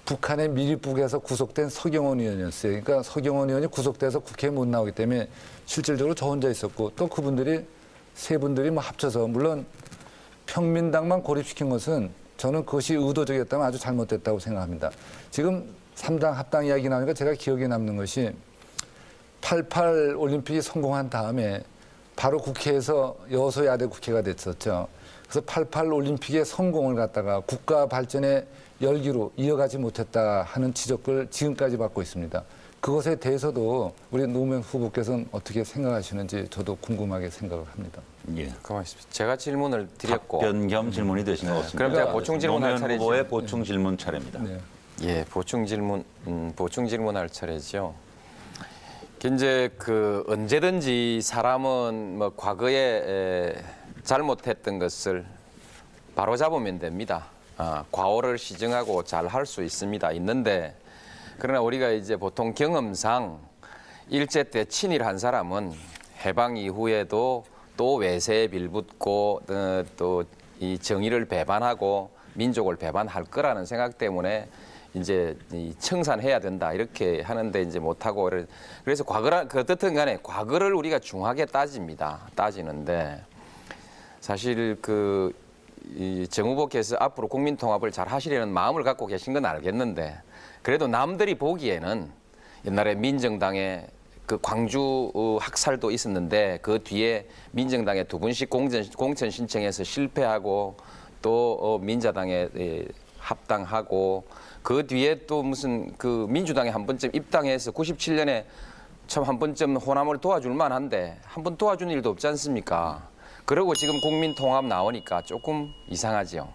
북한의 미리북에서 구속된 서경원 의원이었어요. 그러니까 서경원 의원이 구속돼서 국회에 못 나오기 때문에 실질적으로 저 혼자 있었고 또 그분들이 세 분들이 합쳐서 물론 평민당만 고립시킨 것은 저는 그것이 의도적이었다면 아주 잘못됐다고 생각합니다. 지금 3당 합당 이야기 나오니까 제가 기억에 남는 것이 88 올림픽이 성공한 다음에 바로 국회에서 여소야대 국회가 됐었죠. 그래서 88 올림픽의 성공을 갖다가 국가 발전의 열기로 이어가지 못했다 하는 지적을 지금까지 받고 있습니다. 그것에 대해서도 우리 노무현 후보께서는 어떻게 생각하시는지 저도 궁금하게 생각을 합니다. 예. 가만히 있습니다. 제가 질문을 드렸고 답변 겸 질문이 되신 것 같습니다. 그럼 제가 보충 질문할 노무현 차례죠. 후보의 보충 질문 차례입니다. 네. 예, 보충 질문할 차례죠. 이제 그 언제든지 사람은 뭐 과거에 잘못했던 것을 바로 잡으면 됩니다. 과오를 시정하고 잘 할 수 있는데 그러나 우리가 이제 보통 경험상 일제 때 친일한 사람은 해방 이후에도 또 외세에 빌붙고 또 이 정의를 배반하고 민족을 배반할 거라는 생각 때문에 이제 이 청산해야 된다 이렇게 하는데 이제 못하고 그래서 과거라 어떻든 간에 과거를 우리가 중하게 따지는데 사실 정 후보께서 앞으로 국민 통합을 잘 하시려는 마음을 갖고 계신 건 알겠는데 그래도 남들이 보기에는 옛날에 민정당의 그 광주 학살도 있었는데 그 뒤에 민정당에 2분씩 공천 신청해서 실패하고 또 민자당에 합당하고 그 뒤에 또 무슨 그 민주당에 한 번쯤 입당해서 97년에 참 한 번쯤 호남을 도와줄 만한데 한 번 도와준 일도 없지 않습니까? 그리고 지금 국민 통합 나오니까 조금 이상하지요.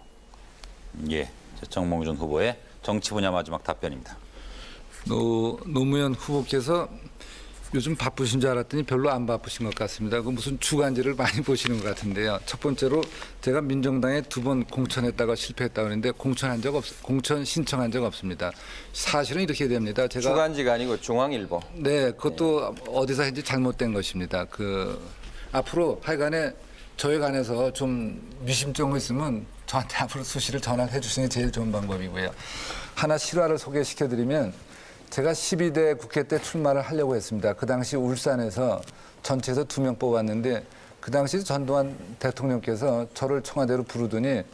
예, 정몽준 후보의 정치 분야 마지막 답변입니다. 노무현 후보께서 요즘 바쁘신 줄 알았더니 별로 안 바쁘신 것 같습니다. 그 무슨 주간지를 많이 보시는 것 같은데요. 첫 번째로 제가 민정당에 2번 공천했다가 실패했다고 하는데 공천 신청한 적 없습니다. 사실은 이렇게 됩니다. 제가 주간지가 아니고 중앙일보. 네, 그것도 어디서 했는지 잘못된 것입니다. 앞으로 하여간에 저에 관해서 좀 미심쩍은 거 있으면 저한테 앞으로 수시를 전화를 해주시는 게 제일 좋은 방법이고요. 하나 실화를 소개시켜드리면 제가 12대 국회 때 출마를 하려고 했습니다. 그 당시 울산에서 전체에서 2명 뽑았는데 그 당시 전두환 대통령께서 저를 청와대로 부르더니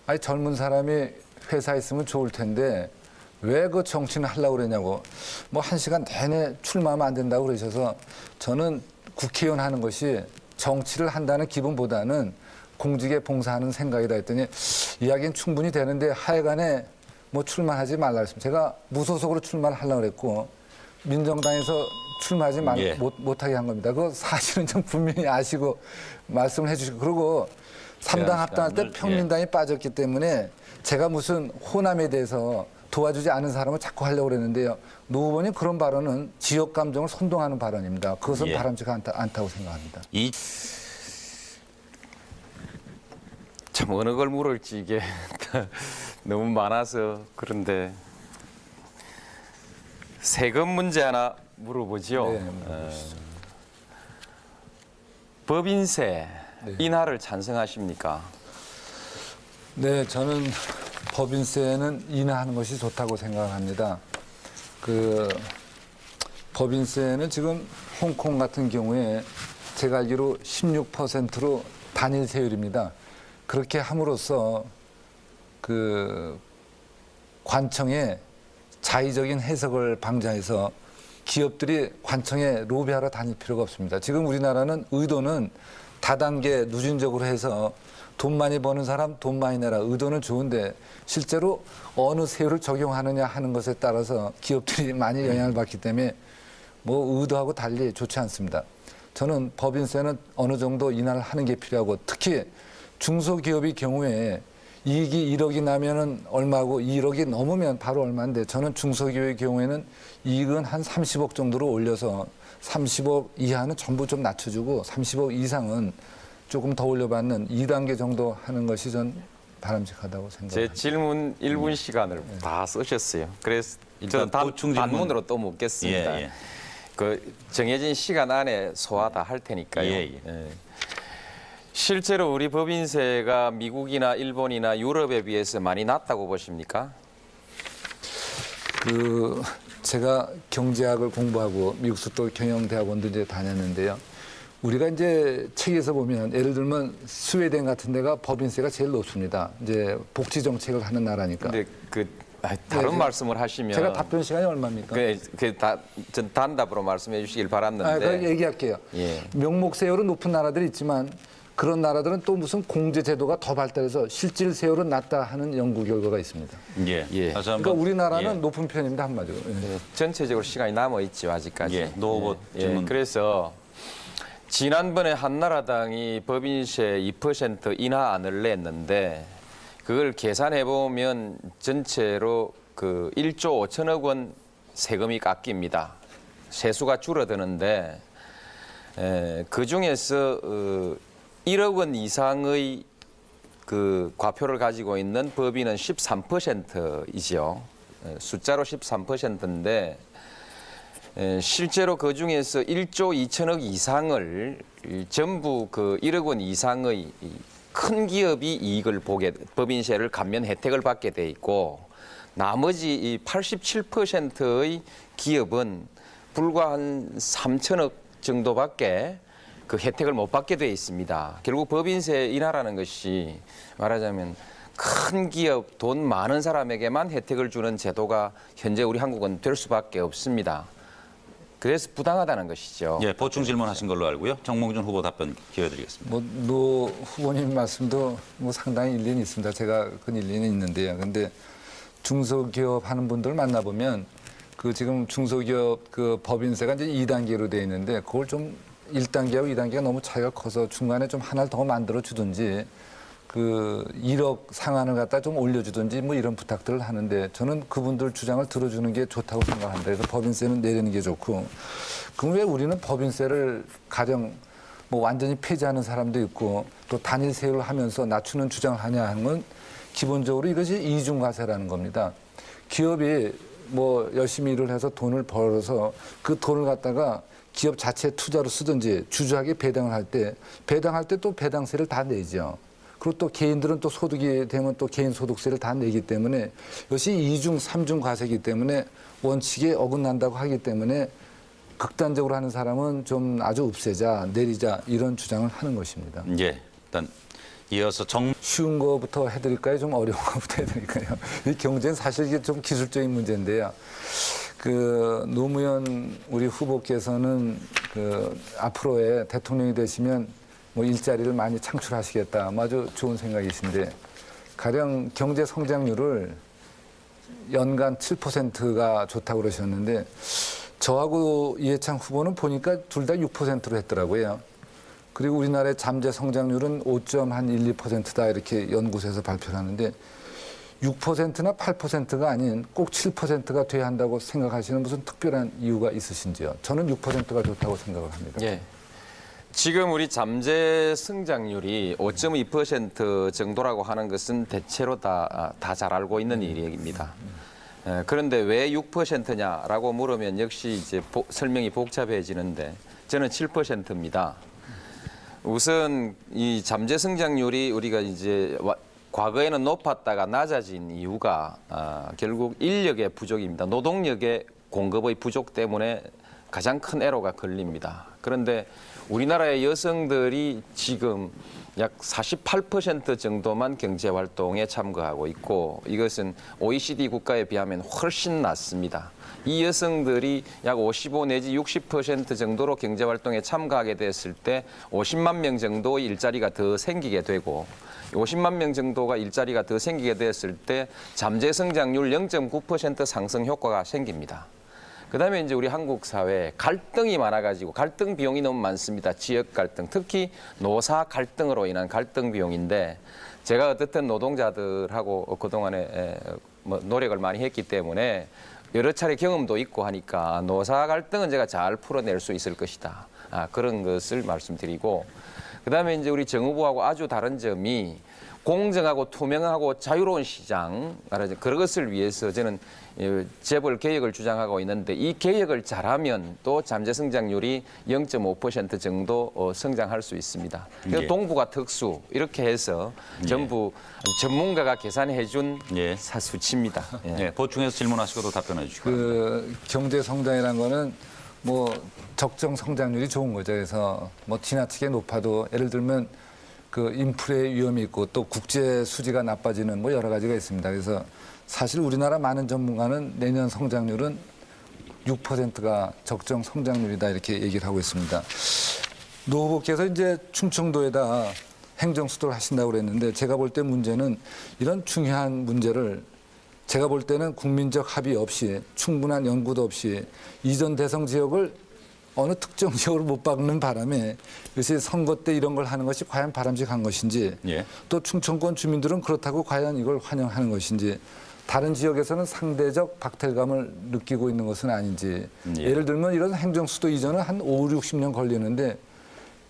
아니 젊은 사람이 회사에 있으면 좋을 텐데 왜 그 정치는 하려고 그러냐고 뭐 1시간 내내 출마하면 안 된다고 그러셔서 저는 국회의원 하는 것이 정치를 한다는 기분보다는 공직에 봉사하는 생각이다 했더니 이야기는 충분히 되는데 하여간에 뭐 출마하지 말라 했습니다. 제가 무소속으로 출마를 하려고 그랬고 민정당에서 출마하지 못하게 한 겁니다. 그거 사실은 좀 분명히 아시고 말씀을 해주시고 그리고 3당 합당할 때 평민당이 빠졌기 때문에 제가 무슨 호남에 대해서 도와주지 않은 사람을 자꾸 하려고 그랬는데요. 노 후보님 그런 발언은 지역 감정을 선동하는 발언입니다. 그것은 바람직하지 않다고 생각합니다. 참 어느 걸 물을지 이게 너무 많아서 그런데 세금 문제 하나 물어보죠. 네, 물어보시죠. 법인세 인하를 찬성하십니까? 네, 저는 법인세는 인하하는 것이 좋다고 생각합니다. 법인세는 지금 홍콩 같은 경우에 제가 알기로 16%로 단일 세율입니다. 그렇게 함으로써 관청의 자의적인 해석을 방지해서 기업들이 관청에 로비하러 다닐 필요가 없습니다. 지금 우리나라는 의도는 다단계 누진적으로 해서 돈 많이 버는 사람 돈 많이 내라 의도는 좋은데 실제로 어느 세율을 적용하느냐 하는 것에 따라서 기업들이 많이 영향을 받기 때문에 뭐 의도하고 달리 좋지 않습니다. 저는 법인세는 어느 정도 인하를 하는 게 필요하고 특히 중소기업의 경우에 이익이 1억이 나면은 얼마고 1억이 넘으면 바로 얼마인데 저는 중소기업의 경우에는 이익은 한 30억 정도로 올려서 30억 이하는 전부 좀 낮춰주고 30억 이상은 조금 더 올려받는 2단계 정도 하는 것이 전 바람직하다고 생각합니다. 제 질문 1분 시간을 다 쓰셨어요. 그래서 일단 보충 질문. 단문으로 또 묻겠습니다. 정해진 시간 안에 소화 다 할 테니까요. 실제로 우리 법인세가 미국이나 일본이나 유럽에 비해서 많이 낮다고 보십니까? 제가 경제학을 공부하고 미국서 또 경영대학원도 이제 다녔는데요. 우리가 이제 책에서 보면 예를 들면 스웨덴 같은 데가 법인세가 제일 높습니다. 이제 복지 정책을 하는 나라니까. 근데 다른 말씀을 하시면 제가 답변 시간이 얼마입니까? 전 단답으로 말씀해 주시길 바랐는데. 그럼 얘기할게요. 명목 세율은 높은 나라들이 있지만 그런 나라들은 또 무슨 공제 제도가 더 발달해서 실질 세율은 낮다 하는 연구 결과가 있습니다. 그러니까 우리나라는 높은 편입니다 한마디로. 전체적으로 시간이 남아 있죠 아직까지. 노 후보 질문. 그래서 지난번에 한나라당이 법인세 2% 인하안을 냈는데 그걸 계산해 보면 전체로 1조 5천억 원 세금이 깎입니다. 세수가 줄어드는데 그 중에서 1억 원 이상의 그 과표를 가지고 있는 법인은 13%이죠. 숫자로 13%인데 실제로 그 중에서 1조 2천억 이상을 전부 그 1억 원 이상의 큰 기업이 이익을 보게 법인세를 감면 혜택을 받게 돼 있고 나머지 이 87%의 기업은 불과 한 3천억 정도밖에 그 혜택을 못 받게 돼 있습니다. 결국 법인세 인하라는 것이 말하자면 큰 기업, 돈 많은 사람에게만 혜택을 주는 제도가 현재 우리 한국은 될 수밖에 없습니다. 그래서 부당하다는 것이죠. 예, 보충 질문하신 걸로 알고요. 정몽준 후보 답변 기회 드리겠습니다. 뭐 노 후보님 말씀도 뭐 상당히 일리는 있습니다. 제가 그 일리는 있는데요. 근데 중소기업 하는 분들 만나보면 그 지금 중소기업 그 법인세가 이제 2단계로 돼 있는데 그걸 좀 1단계하고 2단계가 너무 차이가 커서 중간에 좀 하나를 더 만들어 주든지 그 1억 상한을 갖다 좀 올려주든지 뭐 이런 부탁들을 하는데 저는 그분들 주장을 들어주는 게 좋다고 생각합니다. 그래서 법인세는 내리는 게 좋고 그럼 왜 우리는 법인세를 가령 뭐 완전히 폐지하는 사람도 있고 또 단일 세율을 하면서 낮추는 주장을 하냐 하는 건 기본적으로 이것이 이중과세라는 겁니다. 기업이 뭐 열심히 일을 해서 돈을 벌어서 그 돈을 갖다가 기업 자체 투자로 쓰든지 주주에게 배당을 할 때 배당할 때 또 배당세를 다 내죠. 그리고 또 개인들은 또 소득이 되면 또 개인 소득세를 다 내기 때문에 이것이 2중, 3중 과세이기 때문에 원칙에 어긋난다고 하기 때문에 극단적으로 하는 사람은 좀 아주 없애자, 내리자 이런 주장을 하는 것입니다. 예, 일단 이어서 쉬운 거부터 해드릴까요? 좀 어려운 거부터 해드릴까요? 이 경제는 사실 이게 좀 기술적인 문제인데요. 그 노무현 우리 후보께서는 그 앞으로의 대통령이 되시면 뭐 일자리를 많이 창출하시겠다. 아주 좋은 생각이신데 가령 경제 성장률을 연간 7%가 좋다고 그러셨는데 저하고 이해창 후보는 보니까 둘 다 6%로 했더라고요. 그리고 우리나라의 잠재 성장률은 5.12%다 이렇게 연구소에서 발표를 하는데 6%나 8%가 아닌 꼭 7%가 돼야 한다고 생각하시는 무슨 특별한 이유가 있으신지요? 저는 6%가 좋다고 생각을 합니다. 예. 지금 우리 잠재 성장률이 5.2% 정도라고 하는 것은 대체로 다 잘 알고 있는 일입니다. 그런데 왜 6%냐라고 물으면 역시 이제 설명이 복잡해지는데 저는 7%입니다. 우선 이 잠재 성장률이 우리가 이제 과거에는 높았다가 낮아진 이유가 결국 인력의 부족입니다. 노동력의 공급의 부족 때문에 가장 큰 애로가 걸립니다. 그런데 우리나라의 여성들이 지금 약 48% 정도만 경제활동에 참가하고 있고 이것은 OECD 국가에 비하면 훨씬 낮습니다. 이 여성들이 약 55 내지 60% 정도로 경제활동에 참가하게 됐을 때 50만 명 정도의 일자리가 더 생기게 되고 50만 명 정도가 일자리가 더 생기게 됐을 때 잠재 성장률 0.9% 상승 효과가 생깁니다. 그다음에 이제 우리 한국 사회에 갈등이 많아가지고 갈등 비용이 너무 많습니다. 지역 갈등, 특히 노사 갈등으로 인한 갈등 비용인데 제가 어떻든 노동자들하고 그동안에 뭐 노력을 많이 했기 때문에 여러 차례 경험도 있고 하니까 노사 갈등은 제가 잘 풀어낼 수 있을 것이다. 그런 것을 말씀드리고 그다음에 이제 우리 정 후보하고 아주 다른 점이 공정하고 투명하고 자유로운 시장, 그런 것을 위해서 저는 재벌 개혁을 주장하고 있는데 이 개혁을 잘하면 또 잠재 성장률이 0.5% 정도 성장할 수 있습니다. 예. 동부가 특수 이렇게 해서 전부 전문가가 계산해 준 예. 수치입니다. 예. 예, 보충해서 질문하시고도 답변해 주시고. 그 경제 성장이라는 거는 뭐 적정 성장률이 좋은 거죠. 그래서 뭐 지나치게 높아도 예를 들면 그 인플레 위험이 있고 또 국제 수지가 나빠지는 뭐 여러 가지가 있습니다. 그래서 사실 우리나라 많은 전문가는 내년 성장률은 6%가 적정 성장률이다 이렇게 얘기를 하고 있습니다. 노 후보께서 이제 충청도에다 행정 수도를 하신다고 그랬는데 제가 볼 때 문제는 이런 중요한 문제를 제가 볼 때는 국민적 합의 없이 충분한 연구도 없이 이전 대성 지역을 어느 특정 지역으로 못 박는 바람에 이것이 선거 때 이런 걸 하는 것이 과연 바람직한 것인지 예. 또 충청권 주민들은 그렇다고 과연 이걸 환영하는 것인지 다른 지역에서는 상대적 박탈감을 느끼고 있는 것은 아닌지. 예. 예를 들면 이런 행정수도 이전은 한 5, 60년 걸리는데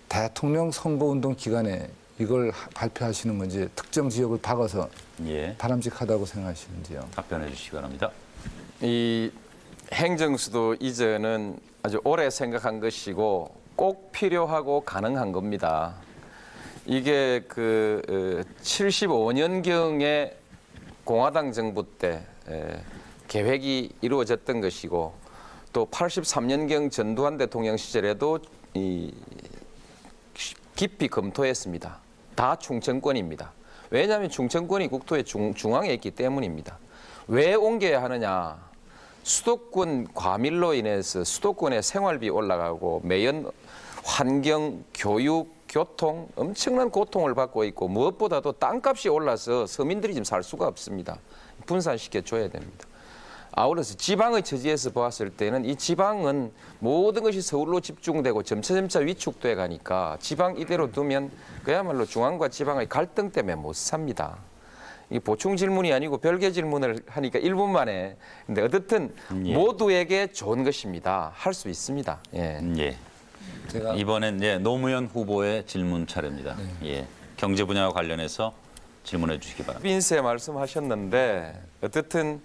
대통령 선거운동 기간에 이걸 발표하시는 건지 특정 지역을 박아서 예. 바람직하다고 생각하시는지요? 답변해 주시기 바랍니다. 이 행정수도 이전은 아주 오래 생각한 것이고 꼭 필요하고 가능한 겁니다. 이게 그 75년경에 공화당 정부 때 계획이 이루어졌던 것이고 또 83년경 전두환 대통령 시절에도 깊이 검토했습니다. 다 충청권입니다. 왜냐하면 충청권이 국토의 중앙에 있기 때문입니다. 왜 옮겨야 하느냐? 수도권 과밀로 인해서 수도권의 생활비 올라가고 매연 환경, 교육, 교통 엄청난 고통을 받고 있고 무엇보다도 땅값이 올라서 서민들이 지금 살 수가 없습니다. 분산시켜 줘야 됩니다. 아울러서 지방의 처지에서 보았을 때는 이 지방은 모든 것이 서울로 집중되고 점차 위축돼 가니까 지방 이대로 두면 그야말로 중앙과 지방의 갈등 때문에 못 삽니다. 이 보충 질문이 아니고 별개 질문을 하니까 1분 만에. 근데 어쨌든 예. 모두에게 좋은 것입니다. 할 수 있습니다. 예. 예. 제가 이번엔 노무현 후보의 질문 차례입니다. 예. 경제 분야와 관련해서 질문해 주시기 바랍니다. 빈세 말씀하셨는데 어쨌든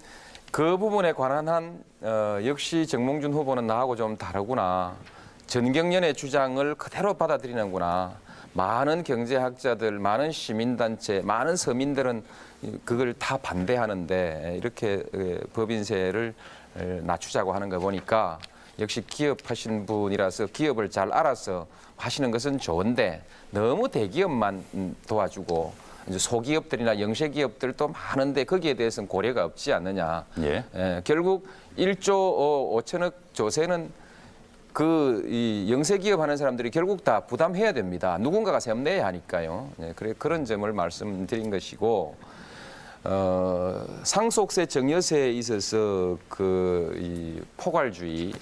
그 부분에 관한 한 역시 정몽준 후보는 나하고 좀 다르구나. 전경련의 주장을 그대로 받아들이는구나. 많은 경제학자들, 많은 시민단체, 많은 서민들은 그걸 다 반대하는데 이렇게 법인세를 낮추자고 하는 거 보니까 역시 기업하신 분이라서 기업을 잘 알아서 하시는 것은 좋은데 너무 대기업만 도와주고 이제 소기업들이나 영세기업들도 많은데 거기에 대해서는 고려가 없지 않느냐. 예. 결국 1조 5천억 조세는 이 영세기업 하는 사람들이 결국 다 부담해야 됩니다. 누군가가 세금 내야 하니까요. 그래 그런 점을 말씀드린 것이고 상속세 증여세에 있어서 이 포괄주의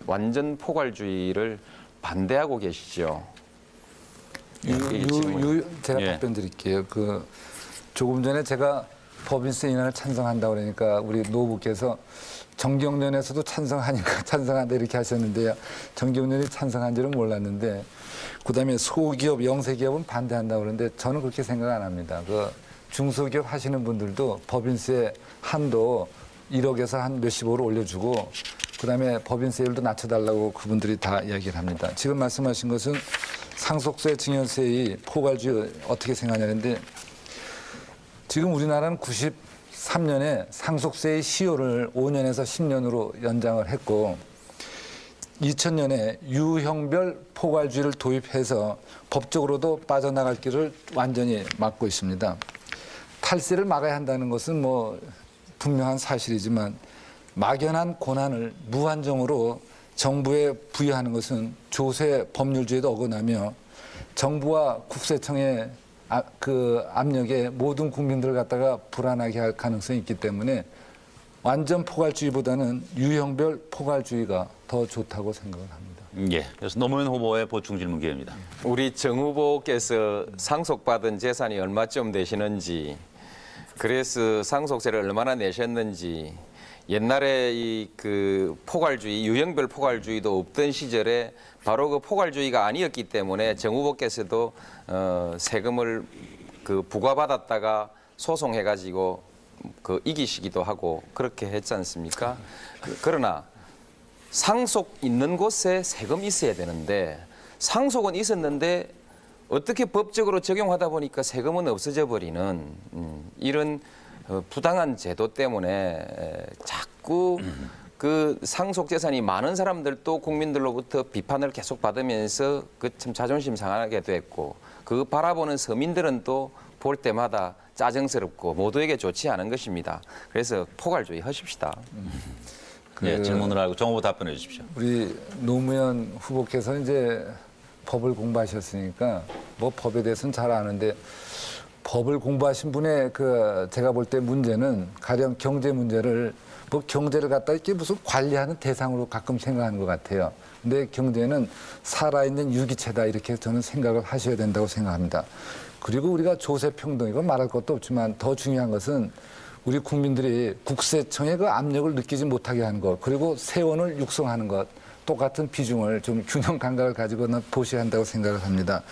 완전 포괄주의를 반대하고 계시죠. 제가 예. 답변 드릴게요. 조금 전에 제가 법인세 인하를 찬성한다고 그러니까 우리 노부께서 정경련에서도 찬성하니까 찬성한다 이렇게 하셨는데요. 정경련이 찬성한지는 몰랐는데 그다음에 소기업, 영세기업은 반대한다고 그러는데 저는 그렇게 생각 안 합니다. 중소기업 하시는 분들도 법인세 한도 1억에서 한 몇십억으로 올려주고 그다음에 법인세율도 낮춰달라고 그분들이 다 이야기를 합니다. 지금 말씀하신 것은 상속세, 증여세의 포괄주의 어떻게 생각하냐는데 지금 우리나라는 93년에 상속세의 시효를 5년에서 10년으로 연장을 했고 2000년에 유형별 포괄주의를 도입해서 법적으로도 빠져나갈 길을 완전히 막고 있습니다. 탈세를 막아야 한다는 것은 분명한 사실이지만 막연한 권한을 무한정으로 정부에 부여하는 것은 조세 법률주의도 어긋나며 정부와 국세청의 압력에 모든 국민들을 갖다가 불안하게 할 가능성이 있기 때문에 완전 포괄주의보다는 유형별 포괄주의가 더 좋다고 생각을 합니다. 예. 그래서 노무현 후보의 보충 질문 기회입니다. 우리 정 후보께서 상속받은 재산이 얼마쯤 되시는지 그래서 상속세를 얼마나 내셨는지 옛날에 포괄주의, 유형별 포괄주의도 없던 시절에 바로 그 포괄주의가 아니었기 때문에 정 후보께서도 세금을 부과받았다가 소송해가지고 이기시기도 하고 그렇게 했지 않습니까? 그러나 상속 있는 곳에 세금이 있어야 되는데 상속은 있었는데 어떻게 법적으로 적용하다 보니까 세금은 없어져 버리는 이런 부당한 제도 때문에 자꾸 그 상속 재산이 많은 사람들도 국민들로부터 비판을 계속 받으면서 참 자존심 상하게 됐고 그 바라보는 서민들은 또 볼 때마다 짜증스럽고 모두에게 좋지 않은 것입니다. 그래서 포괄주의 하십시다. 예, 질문을 하고 정 후보 답변해 주십시오. 우리 노무현 후보께서 이제 법을 공부하셨으니까 법에 대해서는 잘 아는데 법을 공부하신 분의 제가 볼 때 문제는 가령 경제 문제를 경제를 갖다 이렇게 무슨 관리하는 대상으로 가끔 생각하는 것 같아요. 근데 경제는 살아있는 유기체다 이렇게 저는 생각을 하셔야 된다고 생각합니다. 그리고 우리가 조세 평등 이건 말할 것도 없지만 더 중요한 것은 우리 국민들이 국세청의 그 압력을 느끼지 못하게 하는 것, 그리고 세원을 육성하는 것, 똑같은 비중을 좀 균형 감각을 가지고는 보셔야 한다고 생각을 합니다.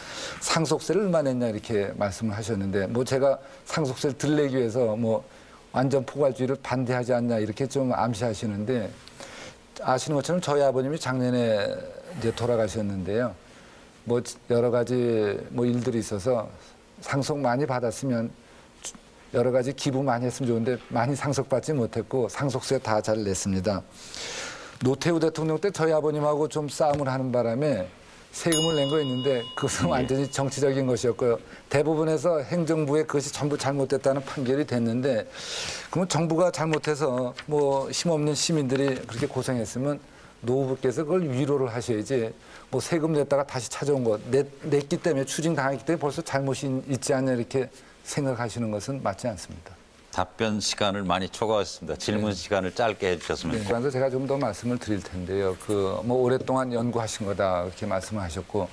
상속세를 얼마 냈냐 이렇게 말씀을 하셨는데, 뭐 제가 상속세를 덜 내기 위해서 뭐 완전 포괄주의를 반대하지 않냐 이렇게 좀 암시하시는데, 아시는 것처럼 저희 아버님이 작년에 이제 돌아가셨는데요. 뭐 여러 가지 뭐 일들이 있어서 상속 많이 받았으면 여러 가지 기부 많이 했으면 좋은데 많이 상속받지 못했고 상속세 다 잘 냈습니다. 노태우 대통령 때 저희 아버님하고 좀 싸움을 하는 바람에 세금을 낸 거 있는데 그것은 완전히 정치적인 것이었고요. 대부분에서 행정부에 그것이 전부 잘못됐다는 판결이 됐는데, 그러면 정부가 잘못해서 뭐 힘없는 시민들이 그렇게 고생했으면 노후부께서 그걸 위로를 하셔야지, 뭐 세금 냈다가 다시 찾아온 것 냈기 때문에 추징당했기 때문에 벌써 잘못이 있지 않냐 이렇게 생각하시는 것은 맞지 않습니다. 답변 시간을 많이 초과했습니다. 질문 시간을 짧게 해주셨으면. 그래서 제가 좀 더 말씀을 드릴 텐데요. 뭐 오랫동안 연구하신 거다 그렇게 말씀하셨고,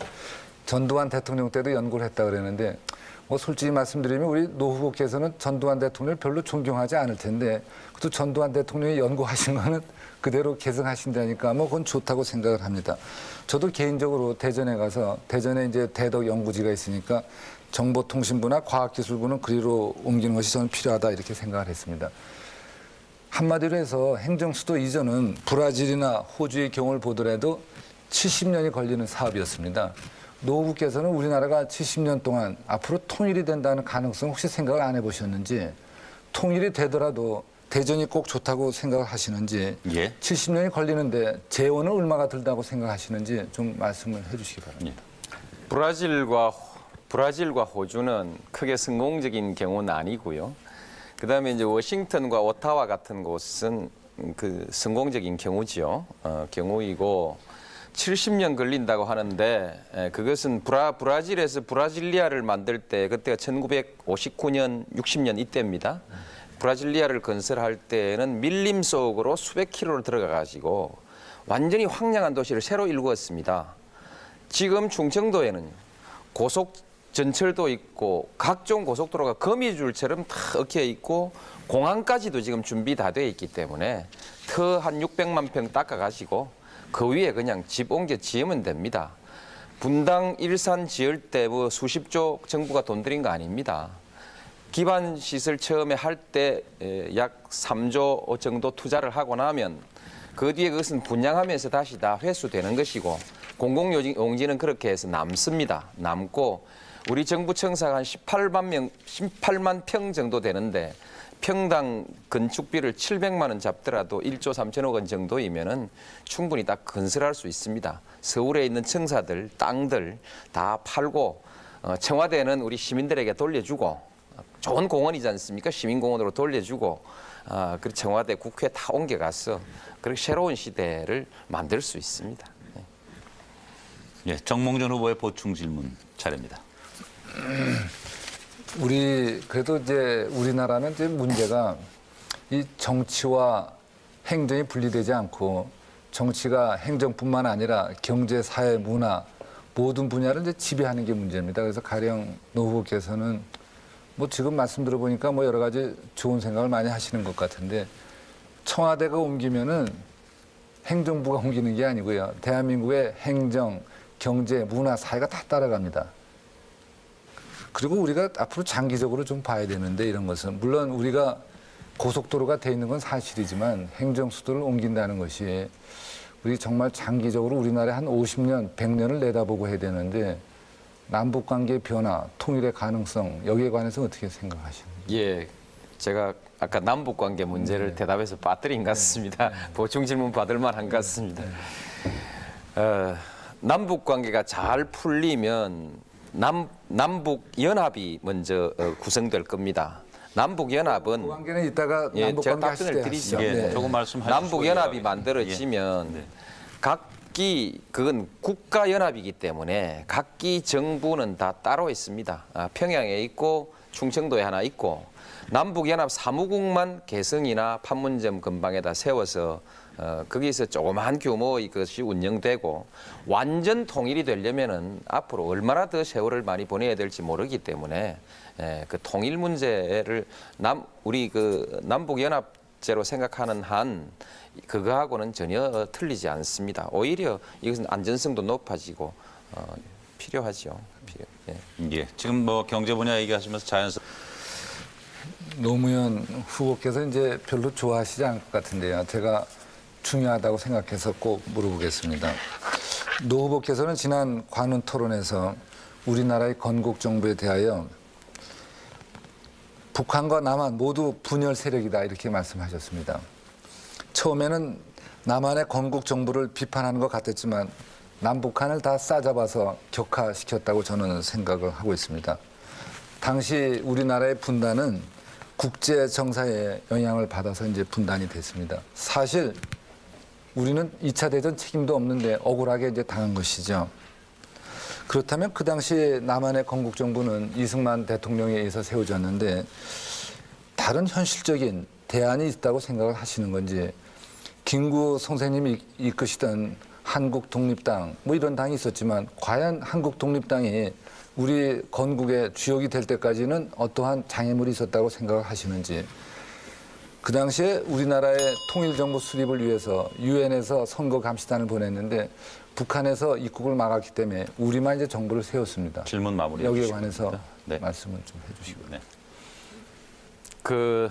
전두환 대통령 때도 연구를 했다 그랬는데, 뭐 솔직히 말씀드리면 우리 노 후보께서는 전두환 대통령을 별로 존경하지 않을 텐데, 그것도 전두환 대통령이 연구하신 거는 그대로 계승하신다니까 뭐 그건 좋다고 생각을 합니다. 저도 개인적으로 대전에 가서, 대전에 이제 대덕 연구지가 있으니까 정보통신부나 과학기술부는 그리로 옮기는 것이 저는 필요하다 이렇게 생각을 했습니다. 한마디로 해서 행정수도 이전은 브라질이나 호주의 경우를 보더라도 70년이 걸리는 사업이었습니다. 노 후보께서는 우리나라가 70년 동안 앞으로 통일이 된다는 가능성 혹시 생각을 안 해보셨는지, 통일이 되더라도 대전이 꼭 좋다고 생각을 하시는지, 예. 70년이 걸리는데 재원은 얼마가 들다고 생각하시는지 좀 말씀을 해주시기 바랍니다. 브라질과 호주는 크게 성공적인 경우는 아니고요. 그다음에 이제 워싱턴과 오타와 같은 곳은 그 성공적인 경우지요. 경우이고 70년 걸린다고 하는데, 그것은 브라질에서 브라질리아를 만들 때 그때가 1959년, 60년 이때입니다. 브라질리아를 건설할 때는 밀림 속으로 수백 킬로를 들어가 가지고 완전히 황량한 도시를 새로 일구었습니다. 지금 충청도에는 고속 전철도 있고 각종 고속도로가 거미줄처럼 다 얽혀 있고 공항까지도 지금 준비 다 돼 있기 때문에 터 한 600만 평 닦아 가시고 그 위에 그냥 집 옮겨 지으면 됩니다. 분당 일산 지을 때 뭐 수십조 정부가 돈 들인 거 아닙니다. 기반 시설 처음에 할 때 약 3조 정도 투자를 하고 나면 그 뒤에 그것은 분양하면서 다시 다 회수되는 것이고, 공공용지는 그렇게 해서 남습니다. 남고 우리 정부 청사가 한 18만 평 정도 되는데 평당 건축비를 700만 원 잡더라도 1조 3천억 원 정도이면은 충분히 다 건설할 수 있습니다. 서울에 있는 청사들, 땅들 다 팔고 청와대는 우리 시민들에게 돌려주고, 좋은 공원이지 않습니까? 시민공원으로 돌려주고, 그 청와대, 국회 다 옮겨가서 그렇게 새로운 시대를 만들 수 있습니다. 예, 정몽준 후보의 보충 질문 차례입니다. 그래도 이제 우리나라는 이제 문제가 이 정치와 행정이 분리되지 않고, 정치가 행정뿐만 아니라 경제, 사회, 문화 모든 분야를 이제 지배하는 게 문제입니다. 그래서 가령 노 후보께서는 뭐 지금 말씀 들어보니까 뭐 여러 가지 좋은 생각을 많이 하시는 것 같은데, 청와대가 옮기면은 행정부가 옮기는 게 아니고요. 대한민국의 행정, 경제, 문화, 사회가 다 따라갑니다. 그리고 우리가 앞으로 장기적으로 좀 봐야 되는데, 이런 것은 물론 우리가 고속도로가 돼 있는 건 사실이지만 행정 수도를 옮긴다는 것이 우리 정말 장기적으로 우리나라에 한 50년, 100년을 내다보고 해야 되는데, 남북관계 변화, 통일의 가능성 여기에 관해서 어떻게 생각하십니까? 예, 제가 아까 남북관계 문제를 대답해서 빠뜨린 것 같습니다. 보충 질문 받을 만한 것 같습니다. 남북관계가 잘 풀리면 남북연합이 먼저 구성될 겁니다. 남북연합은 관계는 이따가 예, 제가 남북관계 답변을 하실 때 드리죠. 하시죠. 예, 네. 조금 말씀하시죠. 남북연합이 만들어지면 각기 그건 국가연합이기 때문에 각기 정부는 다 따로 있습니다. 평양에 있고 충청도에 하나 있고, 남북연합 사무국만 개성이나 판문점 근방에다 세워서 거기서 조그마한 규모의 것이 운영되고 완전 통일이 되려면은 앞으로 얼마나 더 세월을 많이 보내야 될지 모르기 때문에 그 통일 문제를 우리 그 남북연합제로 생각하는 한 그거하고는 전혀 틀리지 않습니다. 오히려 이것은 안전성도 높아지고 필요하죠. 예. 예. 지금 뭐 경제 분야 얘기하시면서 노무현 후보께서 이제 별로 좋아하시지 않을 것 같은데요. 제가 중요하다고 생각해서 꼭 물어보겠습니다. 노 후보께서는 지난 관훈 토론에서 우리나라의 건국 정부에 대하여 북한과 남한 모두 분열 세력이다 이렇게 말씀하셨습니다. 처음에는 남한의 건국 정부를 비판하는 것 같았지만 남북한을 다 싸잡아서 격화시켰다고 저는 생각을 하고 있습니다. 당시 우리나라의 분단은 국제 정사의 영향을 받아서 이제 분단이 됐습니다. 사실 우리는 2차 대전 책임도 없는데 억울하게 이제 당한 것이죠. 그렇다면 그 당시 남한의 건국 정부는 이승만 대통령에 의해서 세워졌는데 다른 현실적인 대안이 있다고 생각을 하시는 건지 김구 선생님이 이끄시던 한국 독립당 뭐 이런 당이 있었지만 과연 한국 독립당이 우리 건국의 주역이 될 때까지는 어떠한 장애물이 있었다고 생각을 하시는지 그 당시에 우리나라의 통일정부 수립을 위해서 유엔에서 선거 감시단을 보냈는데 북한에서 입국을 막았기 때문에 우리만 이제 정부를 세웠습니다. 질문 마무리 여기에 해주시기 관해서 바랍니다. 네. 말씀을 좀 해주시고요. 네. 그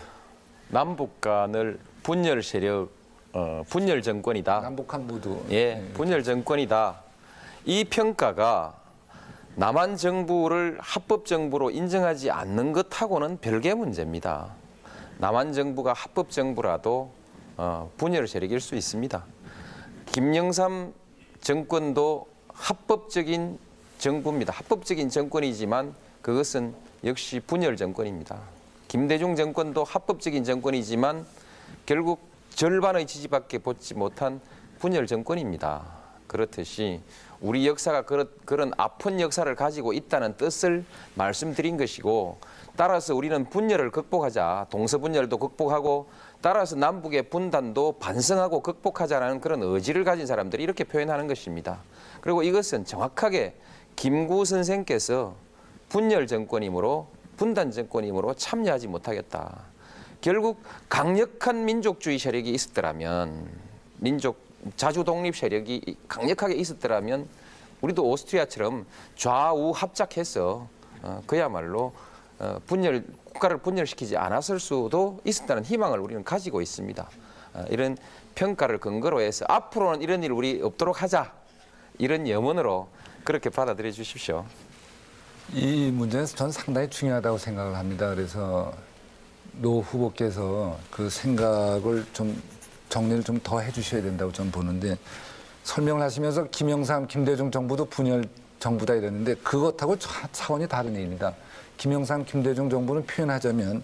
남북 간을 분열 세력, 분열 정권이다. 남북한 모두 예, 분열 정권이다. 이 평가가 남한 정부를 합법 정부로 인정하지 않는 것하고는 별개 문제입니다. 남한 정부가 합법 정부라도 분열 세력일 수 있습니다. 김영삼 정권도 합법적인 정부입니다. 합법적인 정권이지만 그것은 역시 분열 정권입니다. 김대중 정권도 합법적인 정권이지만 결국 절반의 지지밖에 받지 못한 분열 정권입니다. 그렇듯이 우리 역사가 그런 아픈 역사를 가지고 있다는 뜻을 말씀드린 것이고 따라서 우리는 분열을 극복하자. 동서분열도 극복하고 따라서 남북의 분단도 반성하고 극복하자라는 그런 의지를 가진 사람들이 이렇게 표현하는 것입니다. 그리고 이것은 정확하게 김구 선생께서 분열 정권이므로 분단 정권이므로 참여하지 못하겠다. 결국 강력한 민족주의 세력이 있었더라면 자주 독립 세력이 강력하게 있었더라면 우리도 오스트리아처럼 좌우 합작해서 그야말로 국가를 분열시키지 않았을 수도 있었다는 희망을 우리는 가지고 있습니다. 이런 평가를 근거로 해서 앞으로는 이런 일 우리 없도록 하자. 이런 염원으로 그렇게 받아들여 주십시오. 이 문제는 저는 상당히 중요하다고 생각을 합니다. 그래서 노 후보께서 그 생각을 좀 정리를 좀 더 해주셔야 된다고 저는 보는데 설명을 하시면서 김영삼, 김대중 정부도 분열 정부다 이랬는데 그것하고 차원이 다른 얘기입니다. 김영삼, 김대중 정부는 표현하자면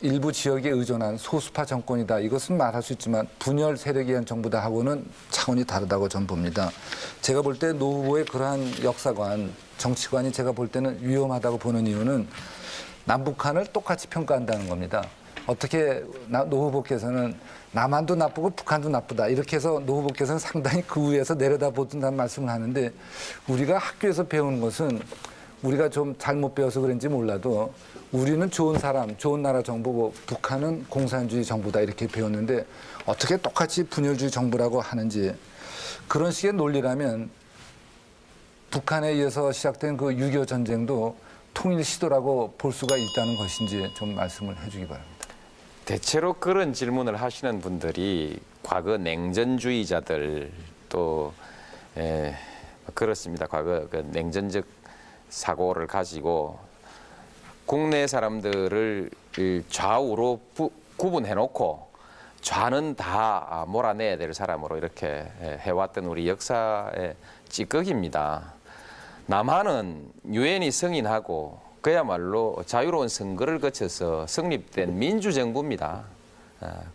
일부 지역에 의존한 소수파 정권이다. 이것은 말할 수 있지만 분열 세력에 의한 정부다 하고는 차원이 다르다고 저는 봅니다. 제가 볼 때 노 후보의 그러한 역사관, 정치관이 제가 볼 때는 위험하다고 보는 이유는 남북한을 똑같이 평가한다는 겁니다. 어떻게 노 후보께서는 남한도 나쁘고 북한도 나쁘다. 이렇게 해서 노 후보께서는 상당히 그 위에서 내려다보든다는 말씀을 하는데 우리가 학교에서 배우는 것은 우리가 좀 잘못 배워서 그런지 몰라도 우리는 좋은 사람, 좋은 나라 정부고 북한은 공산주의 정부다 이렇게 배웠는데 어떻게 똑같이 분열주의 정부라고 하는지 그런 식의 논리라면 북한에 의해서 시작된 그 6.25 전쟁도 통일 시도라고 볼 수가 있다는 것인지 좀 말씀을 해주기 바랍니다. 대체로 그런 질문을 하시는 분들이 과거 냉전주의자들 또 그렇습니다. 과거 그 냉전적 사고를 가지고 국내 사람들을 좌우로 구분해놓고 좌는 다 몰아내야 될 사람으로 이렇게 해왔던 우리 역사의 찌꺼기입니다. 남한은 유엔이 승인하고 그야말로 자유로운 선거를 거쳐서 성립된 민주정부입니다.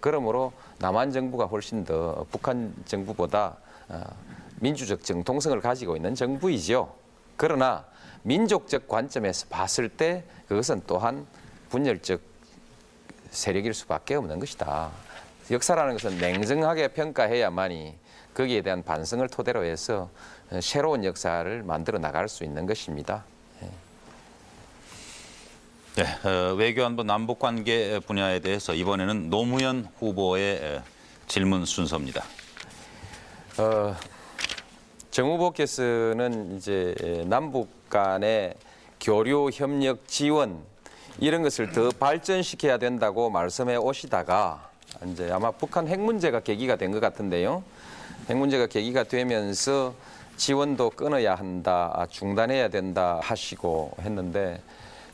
그러므로 남한 정부가 훨씬 더 북한 정부보다 민주적 정통성을 가지고 있는 정부이죠. 그러나 민족적 관점에서 봤을 때 그것은 또한 분열적 세력일 수밖에 없는 것이다. 역사라는 것은 냉정하게 평가해야만이 거기에 대한 반성을 토대로 해서 새로운 역사를 만들어 나갈 수 있는 것입니다. 네, 외교안보 남북관계 분야에 대해서 이번에는 노무현 후보의 질문 순서입니다. 정 후보께서는 이제 남북 간의 교류, 협력, 지원 이런 것을 더 발전시켜야 된다고 말씀해 오시다가 이제 아마 북한 핵 문제가 계기가 된 것 같은데요. 핵 문제가 계기가 되면서 지원도 끊어야 한다, 중단해야 된다 하시고 했는데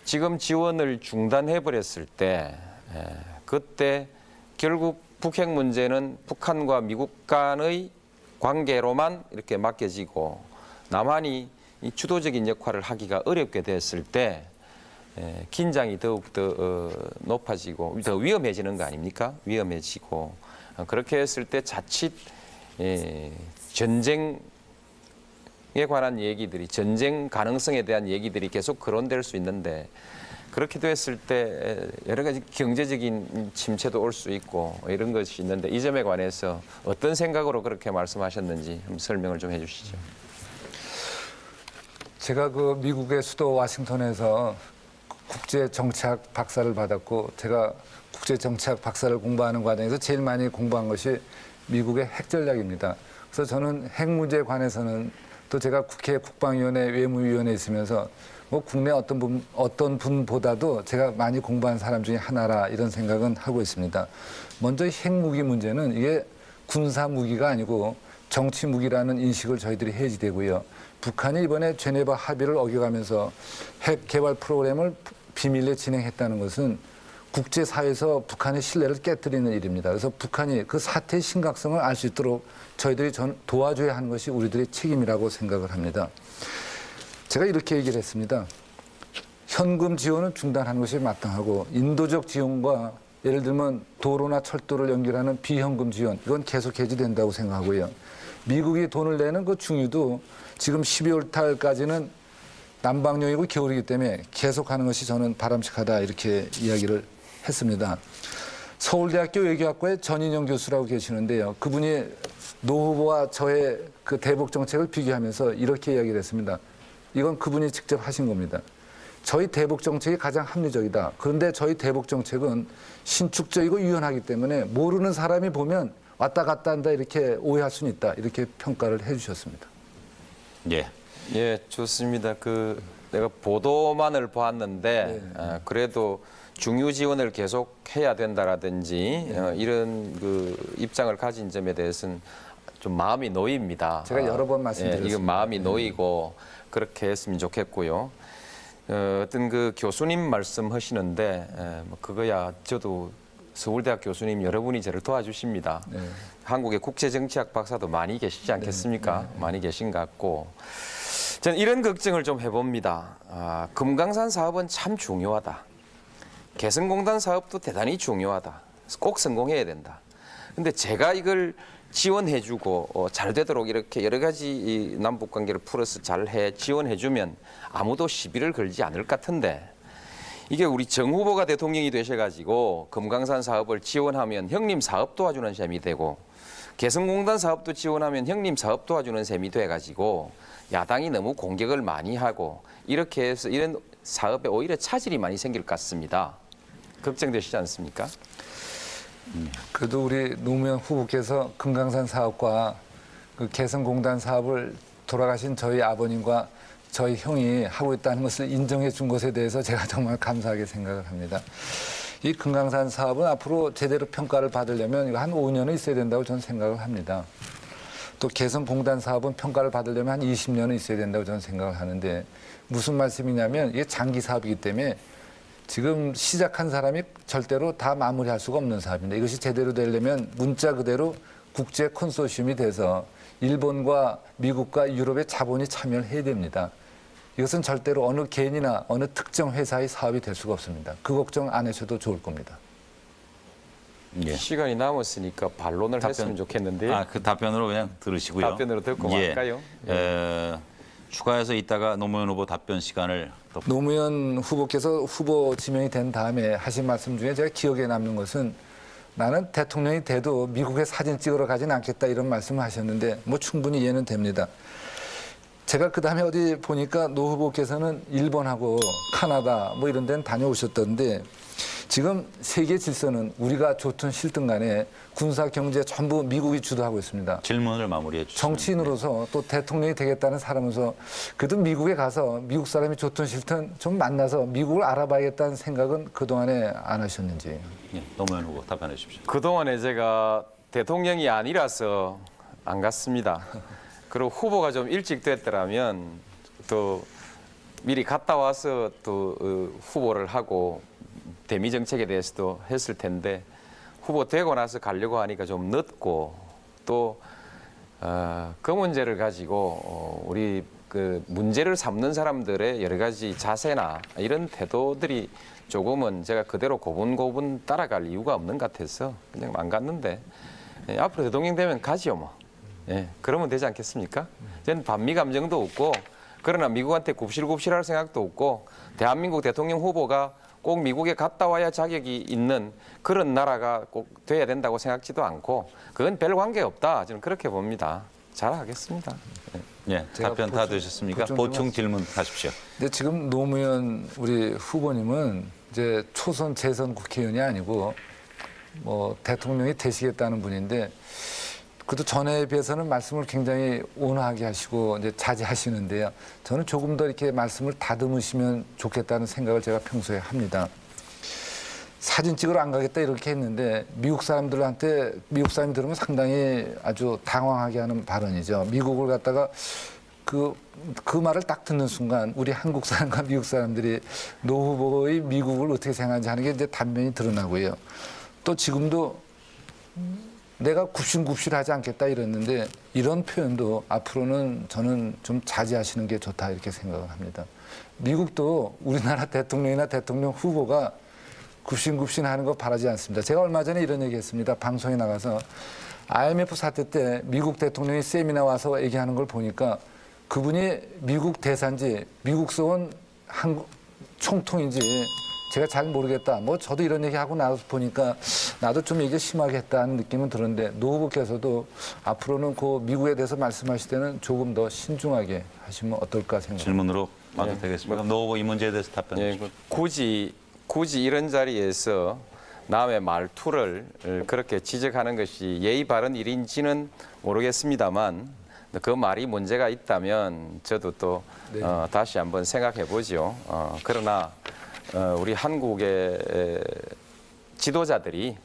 지금 지원을 중단해 버렸을 때 그때 결국 북핵 문제는 북한과 미국 간의 관계로만 이렇게 맡겨지고 남한이 이 주도적인 역할을 하기가 어렵게 됐을 때 긴장이 더욱더 높아지고 더 위험해지는 거 아닙니까? 위험해지고 그렇게 했을 때 자칫 전쟁에 관한 얘기들이 전쟁 가능성에 대한 얘기들이 계속 거론될 수 있는데 그렇게 됐을 때 여러 가지 경제적인 침체도 올 수 있고 이런 것이 있는데 이 점에 관해서 어떤 생각으로 그렇게 말씀하셨는지 한번 설명을 좀 해주시죠. 제가 그 미국의 수도 워싱턴에서 국제정치학 박사를 받았고 제가 국제정치학 박사를 공부하는 과정에서 제일 많이 공부한 것이 미국의 핵 전략입니다. 그래서 저는 핵 문제에 관해서는 또 제가 국회 국방위원회 외무위원회에 있으면서 뭐 국내 어떤 분보다도 제가 많이 공부한 사람 중에 하나라 이런 생각은 하고 있습니다. 먼저 핵무기 문제는 이게 군사 무기가 아니고 정치 무기라는 인식을 저희들이 해야지 되고요. 북한이 이번에 제네바 합의를 어겨가면서 핵 개발 프로그램을 비밀리에 진행했다는 것은 국제사회에서 북한의 신뢰를 깨뜨리는 일입니다. 그래서 북한이 그 사태의 심각성을 알 수 있도록 저희들이 도와줘야 하는 것이 우리들의 책임이라고 생각을 합니다. 제가 이렇게 얘기를 했습니다. 현금 지원은 중단하는 것이 마땅하고 인도적 지원과 예를 들면 도로나 철도를 연결하는 비현금 지원 이건 계속 해지된다고 생각하고요. 미국이 돈을 내는 그 중유도 지금 12월 달까지는 난방용이고 겨울이기 때문에 계속하는 것이 저는 바람직하다 이렇게 이야기를 했습니다. 서울대학교 외교학과의 전인영 교수라고 계시는데요. 그분이 노 후보와 저의 그 대북 정책을 비교하면서 이렇게 이야기를 했습니다. 이건 그분이 직접 하신 겁니다. 저희 대북 정책이 가장 합리적이다. 그런데 저희 대북 정책은 신축적이고 유연하기 때문에 모르는 사람이 보면 왔다 갔다 한다 이렇게 오해할 수는 있다. 이렇게 평가를 해 주셨습니다. 예. 예, 좋습니다. 내가 보도만을 보았는데 그래도 중유 지원을 계속 해야 된다라든지 이런 그 입장을 가진 점에 대해서는 좀 마음이 놓입니다. 제가 여러 번 말씀드렸습니다. 이건 마음이 놓이고 그렇게 했으면 좋겠고요. 어떤 그 교수님 말씀하시는데 뭐 그거야 저도 서울대학 교수님 여러분이 저를 도와주십니다. 네. 한국의 국제정치학 박사도 많이 계시지 않겠습니까? 많이 계신 것 같고 저는 이런 걱정을 좀 해봅니다. 금강산 사업은 참 중요하다. 개성공단 사업도 대단히 중요하다. 꼭 성공해야 된다. 근데 제가 이걸 지원해주고 잘 되도록 이렇게 여러 가지 이 남북관계를 풀어서 잘해 지원해주면 아무도 시비를 걸지 않을 것 같은데 이게 우리 정 후보가 대통령이 되셔가지고 금강산 사업을 지원하면 형님 사업 도와주는 셈이 되고 개성공단 사업도 지원하면 형님 사업 도와주는 셈이 돼가지고 야당이 너무 공격을 많이 하고 이렇게 해서 이런 사업에 오히려 차질이 많이 생길 것 같습니다. 걱정되시지 않습니까? 그래도 우리 노무현 후보께서 금강산 사업과 그 개성공단 사업을 돌아가신 저희 아버님과 저희 형이 하고 있다는 것을 인정해 준 것에 대해서 제가 정말 감사하게 생각을 합니다. 이 금강산 사업은 앞으로 제대로 평가를 받으려면 이거 한 5년은 있어야 된다고 저는 생각을 합니다. 또 개성공단 사업은 평가를 받으려면 한 20년은 있어야 된다고 저는 생각을 하는데 무슨 말씀이냐면 이게 장기 사업이기 때문에 지금 시작한 사람이 절대로 다 마무리할 수가 없는 사업입니다. 이것이 제대로 되려면 문자 그대로 국제 컨소시엄이 돼서 일본과 미국과 유럽의 자본이 참여를 해야 됩니다. 이것은 절대로 어느 개인이나 어느 특정 회사의 사업이 될 수가 없습니다. 그 걱정 안 하셔도 좋을 겁니다. 예. 시간이 남았으니까 반론을 했으면 좋겠는데 그 답변으로 그냥 들으시고요. 답변으로 듣고 말까요? 추가해서 이따가 노무현 후보 답변 시간을 더 노무현 후보께서 후보 지명이 된 다음에 하신 말씀 중에 제가 기억에 남는 것은 나는 대통령이 돼도 미국에 사진 찍으러 가진 않겠다 이런 말씀을 하셨는데 뭐 충분히 이해는 됩니다. 제가 그다음에 어디 보니까 노 후보께서는 일본하고 카나다 뭐 이런 데는 다녀오셨던데 지금 세계 질서는 우리가 좋든 싫든 간에 군사 경제 전부 미국이 주도하고 있습니다. 질문을 마무리해 주시죠. 정치인으로서 또 대통령이 되겠다는 사람으로서 그래도 미국에 가서 미국 사람이 좋든 싫든 좀 만나서 미국을 알아봐야겠다는 생각은 그동안에 안 하셨는지. 예, 노무현 후보 답변해 주십시오. 그동안에 제가 대통령이 아니라서 안 갔습니다. 그리고 후보가 좀 일찍 됐더라면 또 미리 갔다 와서 또 후보를 하고 대미 정책에 대해서도 했을 텐데 후보 되고 나서 가려고 하니까 좀 늦고 또 그 문제를 가지고 우리 그 문제를 삼는 사람들의 여러 가지 자세나 이런 태도들이 조금은 제가 그대로 고분고분 따라갈 이유가 없는 것 같아서 그냥 안 갔는데 앞으로 대통령 되면 가지요 뭐. 예, 그러면 되지 않겠습니까? 저는 반미 감정도 없고 그러나 미국한테 굽실굽실할 생각도 없고 대한민국 대통령 후보가 꼭 미국에 갔다 와야 자격이 있는 그런 나라가 꼭 돼야 된다고 생각지도 않고 그건 별 관계 없다. 저는 그렇게 봅니다. 잘하겠습니다. 예, 제가 답변 다 되셨습니까? 보충 질문 하십시오. 근데 지금 노무현 우리 후보님은 이제 초선 재선 국회의원이 아니고 뭐 대통령이 되시겠다는 분인데 그래도 전에 비해서는 말씀을 굉장히 온화하게 하시고 이제 자제하시는데요. 저는 조금 더 이렇게 말씀을 다듬으시면 좋겠다는 생각을 제가 평소에 합니다. 사진 찍으러 안 가겠다 이렇게 했는데 미국 사람들한테 미국 사람이 들으면 상당히 아주 당황하게 하는 발언이죠. 미국을 갖다가 그 말을 딱 듣는 순간 우리 한국 사람과 미국 사람들이 노 후보의 미국을 어떻게 생각하는지 하는 게 이제 단면이 드러나고요. 또 지금도 내가 굽신굽실하지 않겠다 이랬는데 이런 표현도 앞으로는 저는 좀 자제하시는 게 좋다 이렇게 생각을 합니다. 미국도 우리나라 대통령이나 대통령 후보가 굽신굽신하는 거 바라지 않습니다. 제가 얼마 전에 이런 얘기했습니다. 방송에 나가서 IMF 사태 때 미국 대통령이 세미나 와서 얘기하는 걸 보니까 그분이 미국 대사인지 미국서 온 한국 총통인지 제가 잘 모르겠다. 뭐 저도 이런 얘기하고 나서 보니까 나도 좀 얘기 심하게 했다는 느낌은 들었는데 노 후보께서도 앞으로는 그 미국에 대해서 말씀하실 때는 조금 더 신중하게 하시면 어떨까 생각합니다. 질문으로 마저 되겠습니다. 노 후보 이 문제에 대해서 답변해 예, 주십시오. 굳이 이런 자리에서 남의 말투를 그렇게 지적하는 것이 예의 바른 일인지는 모르겠습니다만 그 말이 문제가 있다면 저도 또 네. 다시 한번 생각해 보죠. 그러나 우리 한국의 지도자들이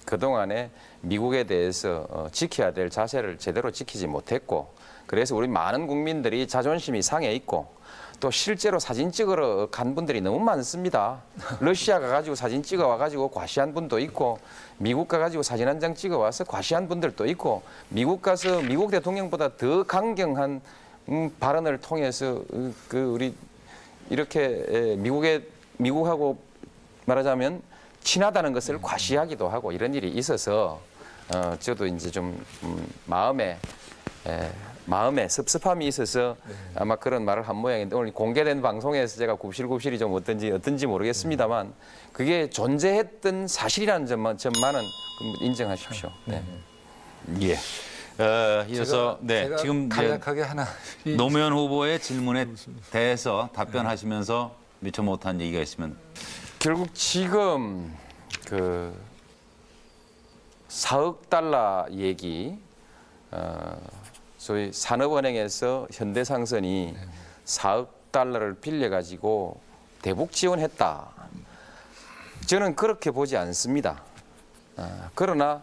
그동안에 미국에 대해서 지켜야 될 자세를 제대로 지키지 못했고 그래서 우리 많은 국민들이 자존심이 상해 있고 또 실제로 사진 찍으러 간 분들이 너무 많습니다. 러시아 가가지고 사진 찍어 와가지고 과시한 분도 있고 미국 가가지고 사진 한 장 찍어 와서 과시한 분들도 있고 미국 가서 미국 대통령보다 더 강경한 발언을 통해서 그 우리 이렇게 미국하고 말하자면 친하다는 것을 과시하기도 하고 이런 일이 있어서 저도 이제 좀 마음에 섭섭함이 있어서 아마 그런 말을 한 모양인데 오늘 공개된 방송에서 제가 굽실굽실이 좀 어떤지 모르겠습니다만 그게 존재했던 사실이라는 점만은 인정하십시오. 네. 예. 이어서 제가 지금 이제 간략하게 하나 노무현 후보의 질문에 대해서 답변하시면서 미처 못한 얘기가 있으면 결국 지금 그 4억 달러 얘기 소위 산업은행에서 현대상선이 4억 달러를 빌려가지고 대북 지원했다. 저는 그렇게 보지 않습니다. 그러나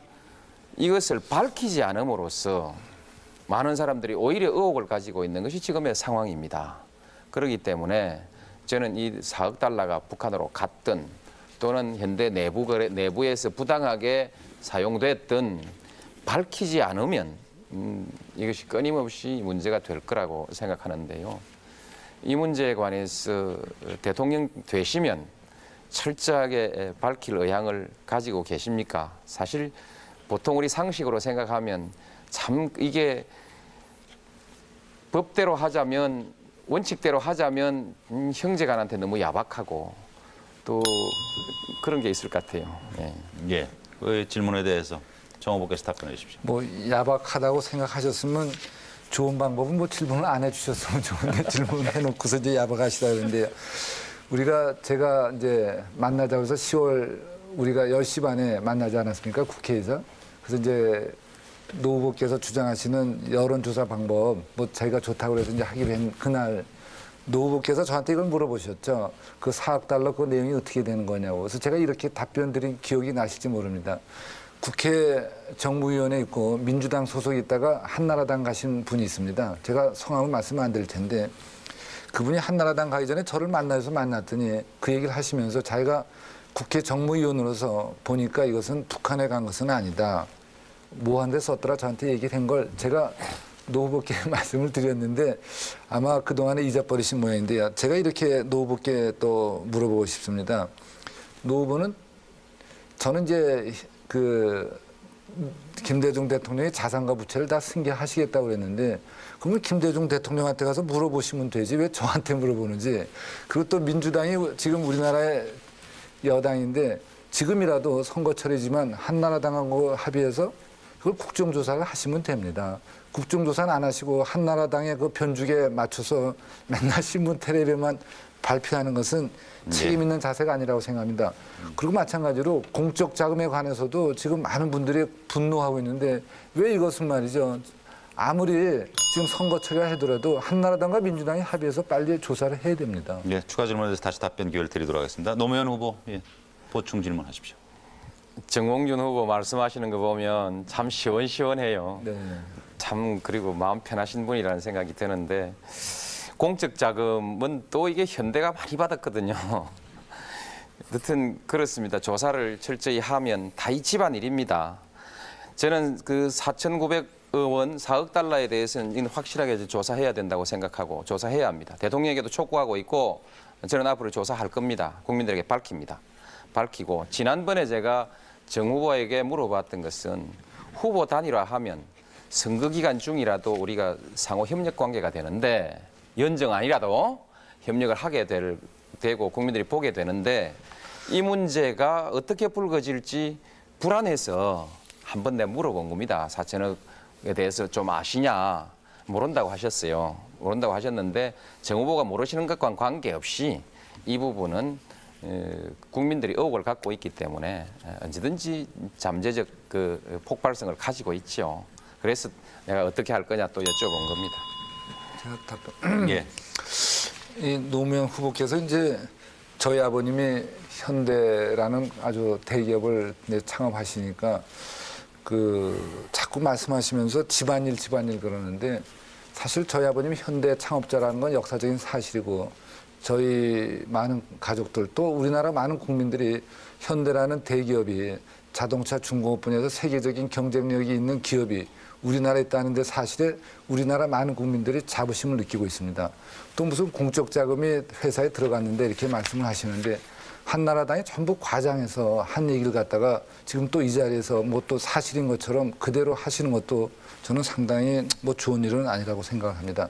이것을 밝히지 않음으로써 많은 사람들이 오히려 의혹을 가지고 있는 것이 지금의 상황입니다. 그렇기 때문에 저는 이 4억 달러가 북한으로 갔든 또는 현대 내부에서 부당하게 사용됐든 밝히지 않으면 이것이 끊임없이 문제가 될 거라고 생각하는데요. 이 문제에 관해서 대통령 되시면 철저하게 밝힐 의향을 가지고 계십니까? 사실 보통 우리 상식으로 생각하면 참 이게 법대로 하자면 원칙대로 하자면 형제간한테 너무 야박하고 또 그런 게 있을 것 같아요. 예. 예. 그 질문에 대해서 정 후보께서 답변해 주십시오. 뭐 야박하다고 생각하셨으면 좋은 방법은 뭐 질문을 안 해주셨으면 좋은데 질문을 해놓고서 이제 야박하시다 그러는데 제가 이제 만나자고 해서 10월 우리가 10시 반에 만나지 않았습니까? 국회에서. 그래서 이제 노 후보께서 주장하시는 여론조사 방법 뭐 자기가 좋다고 그래서 이제 하기로 한 그날 노 후보께서 저한테 이걸 물어보셨죠. 그 4억 달러 그 내용이 어떻게 되는 거냐고. 그래서 제가 이렇게 답변 드린 기억이 나실지 모릅니다. 국회 정무위원회 있고 민주당 소속에 있다가 한나라당 가신 분이 있습니다. 제가 성함은 말씀 안 드릴 텐데 그분이 한나라당 가기 전에 저를 만났더니 그 얘기를 하시면서 자기가 국회 정무위원으로서 보니까 이것은 북한에 간 것은 아니다. 뭐 한 데 썼더라 저한테 얘기를 한 걸 제가 노 후보께 말씀을 드렸는데 아마 그동안에 잊어버리신 모양인데요. 제가 이렇게 노 후보께 또 물어보고 싶습니다. 노 후보는 저는 이제 그 김대중 대통령이 자산과 부채를 다 승계하시겠다고 그랬는데 그러면 김대중 대통령한테 가서 물어보시면 되지 왜 저한테 물어보는지. 그리고 또 민주당이 지금 우리나라의 여당인데 지금이라도 선거철이지만 한나라당하고 합의해서 그걸 국정조사를 하시면 됩니다. 국정조사는 안 하시고 한나라당의 그 변죽에 맞춰서 맨날 신문 텔레비만 발표하는 것은 책임 있는 자세가 아니라고 생각합니다. 그리고 마찬가지로 공적 자금에 관해서도 지금 많은 분들이 분노하고 있는데 왜 이것은 말이죠. 아무리 지금 선거철이라 하더라도 한나라당과 민주당이 합의해서 빨리 조사를 해야 됩니다. 예, 추가 질문에 대해서 다시 답변 기회를 드리도록 하겠습니다. 노무현 후보 보충 질문하십시오. 정몽준 후보 말씀하시는 거 보면 참 시원시원해요. 네. 참 그리고 마음 편하신 분이라는 생각이 드는데 공적 자금은 또 이게 현대가 많이 받았거든요. 여튼 그렇습니다. 조사를 철저히 하면 다 이 집안일입니다. 저는 그 4,900원 4억 달러에 대해서는 확실하게 조사해야 된다고 생각하고 조사해야 합니다. 대통령에게도 촉구하고 있고 저는 앞으로 조사할 겁니다. 국민들에게 밝히고 지난번에 제가 정 후보에게 물어봤던 것은 후보 단일화하면 선거 기간 중이라도 우리가 상호 협력 관계가 되는데 연정 아니라도 협력을 하게 되고 국민들이 보게 되는데 이 문제가 어떻게 불거질지 불안해서 한번 내가 물어본 겁니다. 4천억에 대해서 좀 아시냐? 모른다고 하셨어요. 모른다고 하셨는데 정 후보가 모르시는 것과는 관계없이 이 부분은 국민들이 의혹을 갖고 있기 때문에 언제든지 잠재적 그 폭발성을 가지고 있죠. 그래서 내가 어떻게 할 거냐 또 여쭤본 겁니다. 제가 답변. 예. 이 노무현 후보께서 이제 저희 아버님이 현대라는 아주 대기업을 창업하시니까 그 자꾸 말씀하시면서 집안일 그러는데 사실 저희 아버님이 현대 창업자라는 건 역사적인 사실이고 저희 많은 가족들 또 우리나라 많은 국민들이 현대라는 대기업이 자동차 중공업 분야에서 세계적인 경쟁력이 있는 기업이 우리나라에 있다는 데 사실에 우리나라 많은 국민들이 자부심을 느끼고 있습니다. 또 무슨 공적 자금이 회사에 들어갔는데 이렇게 말씀을 하시는데 한나라당이 전부 과장해서 한 얘기를 갖다가 지금 또 이 자리에서 뭐 또 사실인 것처럼 그대로 하시는 것도 저는 상당히 뭐 좋은 일은 아니라고 생각을 합니다.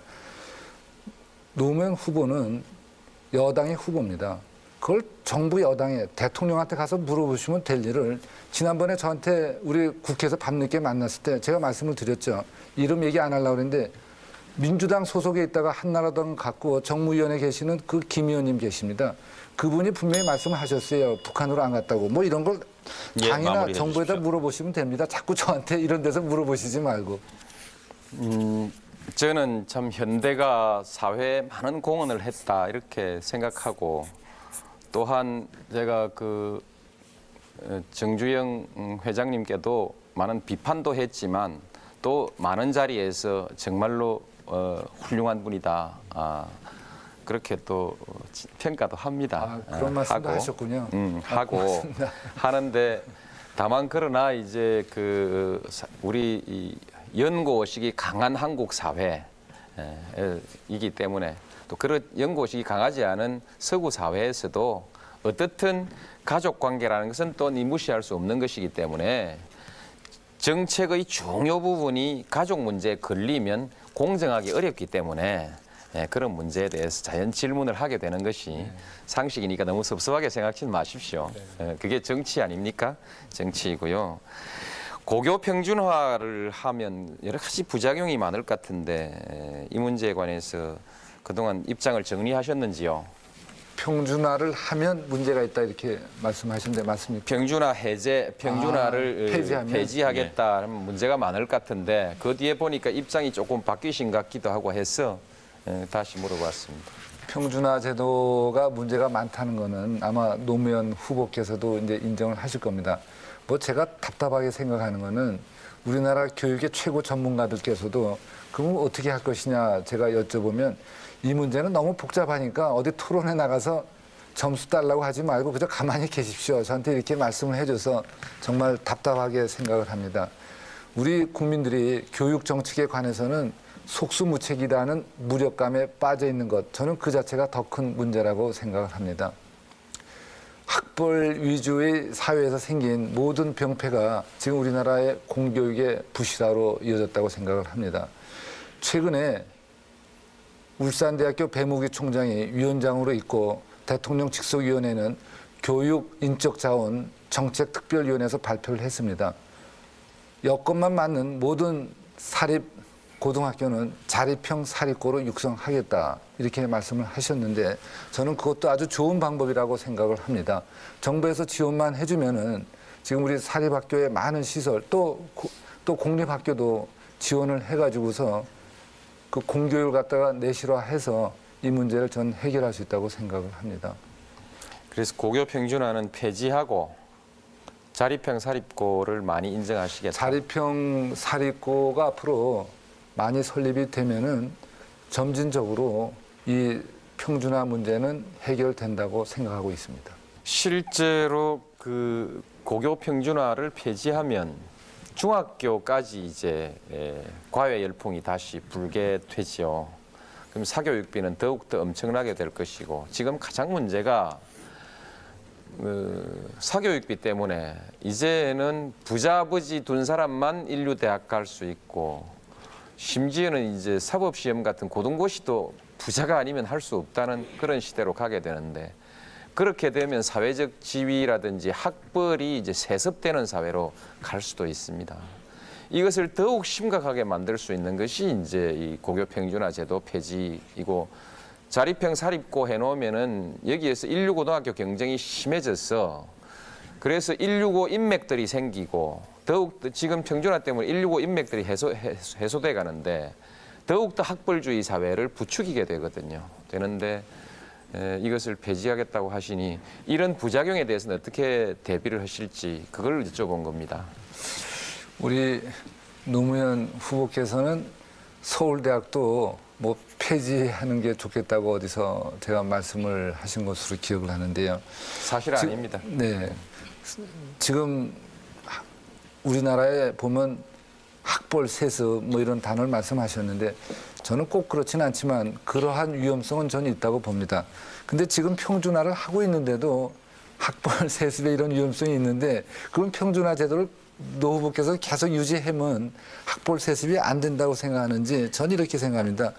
노무현 후보는 여당의 후보입니다. 그걸 정부 여당에 대통령한테 가서 물어보시면 될 일을 지난번에 저한테 우리 국회에서 밤늦게 만났을 때 제가 말씀을 드렸죠. 이름 얘기 안 하려고 그랬는데 민주당 소속에 있다가 한나라당 갖고 정무위원회 계시는 그 김 의원님 계십니다. 그분이 분명히 말씀을 하셨어요. 북한으로 안 갔다고. 뭐 이런 걸 당이나 정부에다 물어보시면 됩니다. 자꾸 저한테 이런 데서 물어보시지 말고. 저는 참 현대가 사회에 많은 공헌을 했다 이렇게 생각하고 또한 제가 그 정주영 회장님께도 많은 비판도 했지만 또 많은 자리에서 정말로 훌륭한 분이다. 그렇게 또 평가도 합니다. 그런 말씀도 하셨군요. 하고 하는데 다만 그러나 이제 그 우리 이 연고의식이 강한 한국 사회이기 때문에 또 그런 연고의식이 강하지 않은 서구 사회에서도 어떻든 가족 관계라는 것은 또 무시할 수 없는 것이기 때문에 정책의 중요 부분이 가족 문제에 걸리면 공정하기 어렵기 때문에 그런 문제에 대해서 자연 질문을 하게 되는 것이 상식이니까 너무 섭섭하게 생각하지 마십시오. 그게 정치 아닙니까? 정치이고요. 고교 평준화를 하면 여러 가지 부작용이 많을 것 같은데 이 문제에 관해서 그동안 입장을 정리하셨는지요? 평준화를 하면 문제가 있다 이렇게 말씀하셨는데 맞습니까? 평준화를 폐지하면? 폐지하겠다 하면 문제가 많을 것 같은데 그 뒤에 보니까 입장이 조금 바뀌신 것 같기도 하고 해서 다시 물어봤습니다. 평준화 제도가 문제가 많다는 거는 아마 노무현 후보께서도 이제 인정을 하실 겁니다. 뭐 제가 답답하게 생각하는 거는 우리나라 교육의 최고 전문가들께서도 그럼 어떻게 할 것이냐 제가 여쭤보면 이 문제는 너무 복잡하니까 어디 토론에 나가서 점수 달라고 하지 말고 그저 가만히 계십시오. 저한테 이렇게 말씀을 해줘서 정말 답답하게 생각을 합니다. 우리 국민들이 교육 정책에 관해서는 속수무책이라는 무력감에 빠져 있는 것, 저는 그 자체가 더 큰 문제라고 생각을 합니다. 학벌 위주의 사회에서 생긴 모든 병폐가 지금 우리나라의 공교육의 부실화로 이어졌다고 생각을 합니다. 최근에 울산대학교 배무기 총장이 위원장으로 있고 대통령 직속위원회는 교육 인적 자원 정책 특별위원회에서 발표를 했습니다. 여건만 맞는 모든 사립 고등학교는 자립형 사립고로 육성하겠다 이렇게 말씀을 하셨는데 저는 그것도 아주 좋은 방법이라고 생각을 합니다. 정부에서 지원만 해주면은 지금 우리 사립학교의 많은 시설 또 공립학교도 지원을 해가지고서 그 공교육을 갖다가 내실화해서 이 문제를 전 해결할 수 있다고 생각을 합니다. 그래서 고교 평준화는 폐지하고 자립형 사립고를 많이 인정하시겠다. 자립형 사립고가 앞으로 많이 설립이 되면은 점진적으로 이 평준화 문제는 해결된다고 생각하고 있습니다. 실제로 그 고교 평준화를 폐지하면 중학교까지 이제 과외 열풍이 다시 불게 되죠. 그럼 사교육비는 더욱더 엄청나게 될 것이고 지금 가장 문제가 사교육비 때문에 이제는 부자버지 둔 사람만 인류대학 갈 수 있고 심지어는 이제 사법시험 같은 고등고시도 부자가 아니면 할 수 없다는 그런 시대로 가게 되는데 그렇게 되면 사회적 지위라든지 학벌이 이제 세습되는 사회로 갈 수도 있습니다. 이것을 더욱 심각하게 만들 수 있는 것이 이제 이 고교 평준화 제도 폐지이고 자립형 사립고 해놓으면은 여기에서 165고등학교 경쟁이 심해져서 그래서 165 인맥들이 생기고 더욱 지금 평준화 때문에 165 인맥들이 해소돼 가는데 더욱더 학벌주의 사회를 부추기게 되는데 이것을 폐지하겠다고 하시니 이런 부작용에 대해서는 어떻게 대비를 하실지 그걸 여쭤본 겁니다. 우리 노무현 후보께서는 서울대학도 뭐 폐지하는 게 좋겠다고 어디서 제가 말씀을 하신 것으로 기억을 하는데요. 사실 아닙니다. 네. 지금 우리나라에 보면 학벌 세습 뭐 이런 단어를 말씀하셨는데 저는 꼭 그렇지는 않지만 그러한 위험성은 저는 있다고 봅니다. 근데 지금 평준화를 하고 있는데도 학벌 세습에 이런 위험성이 있는데 그럼 평준화 제도를 노 후보께서 계속 유지하면 학벌 세습이 안 된다고 생각하는지 저는 이렇게 생각합니다.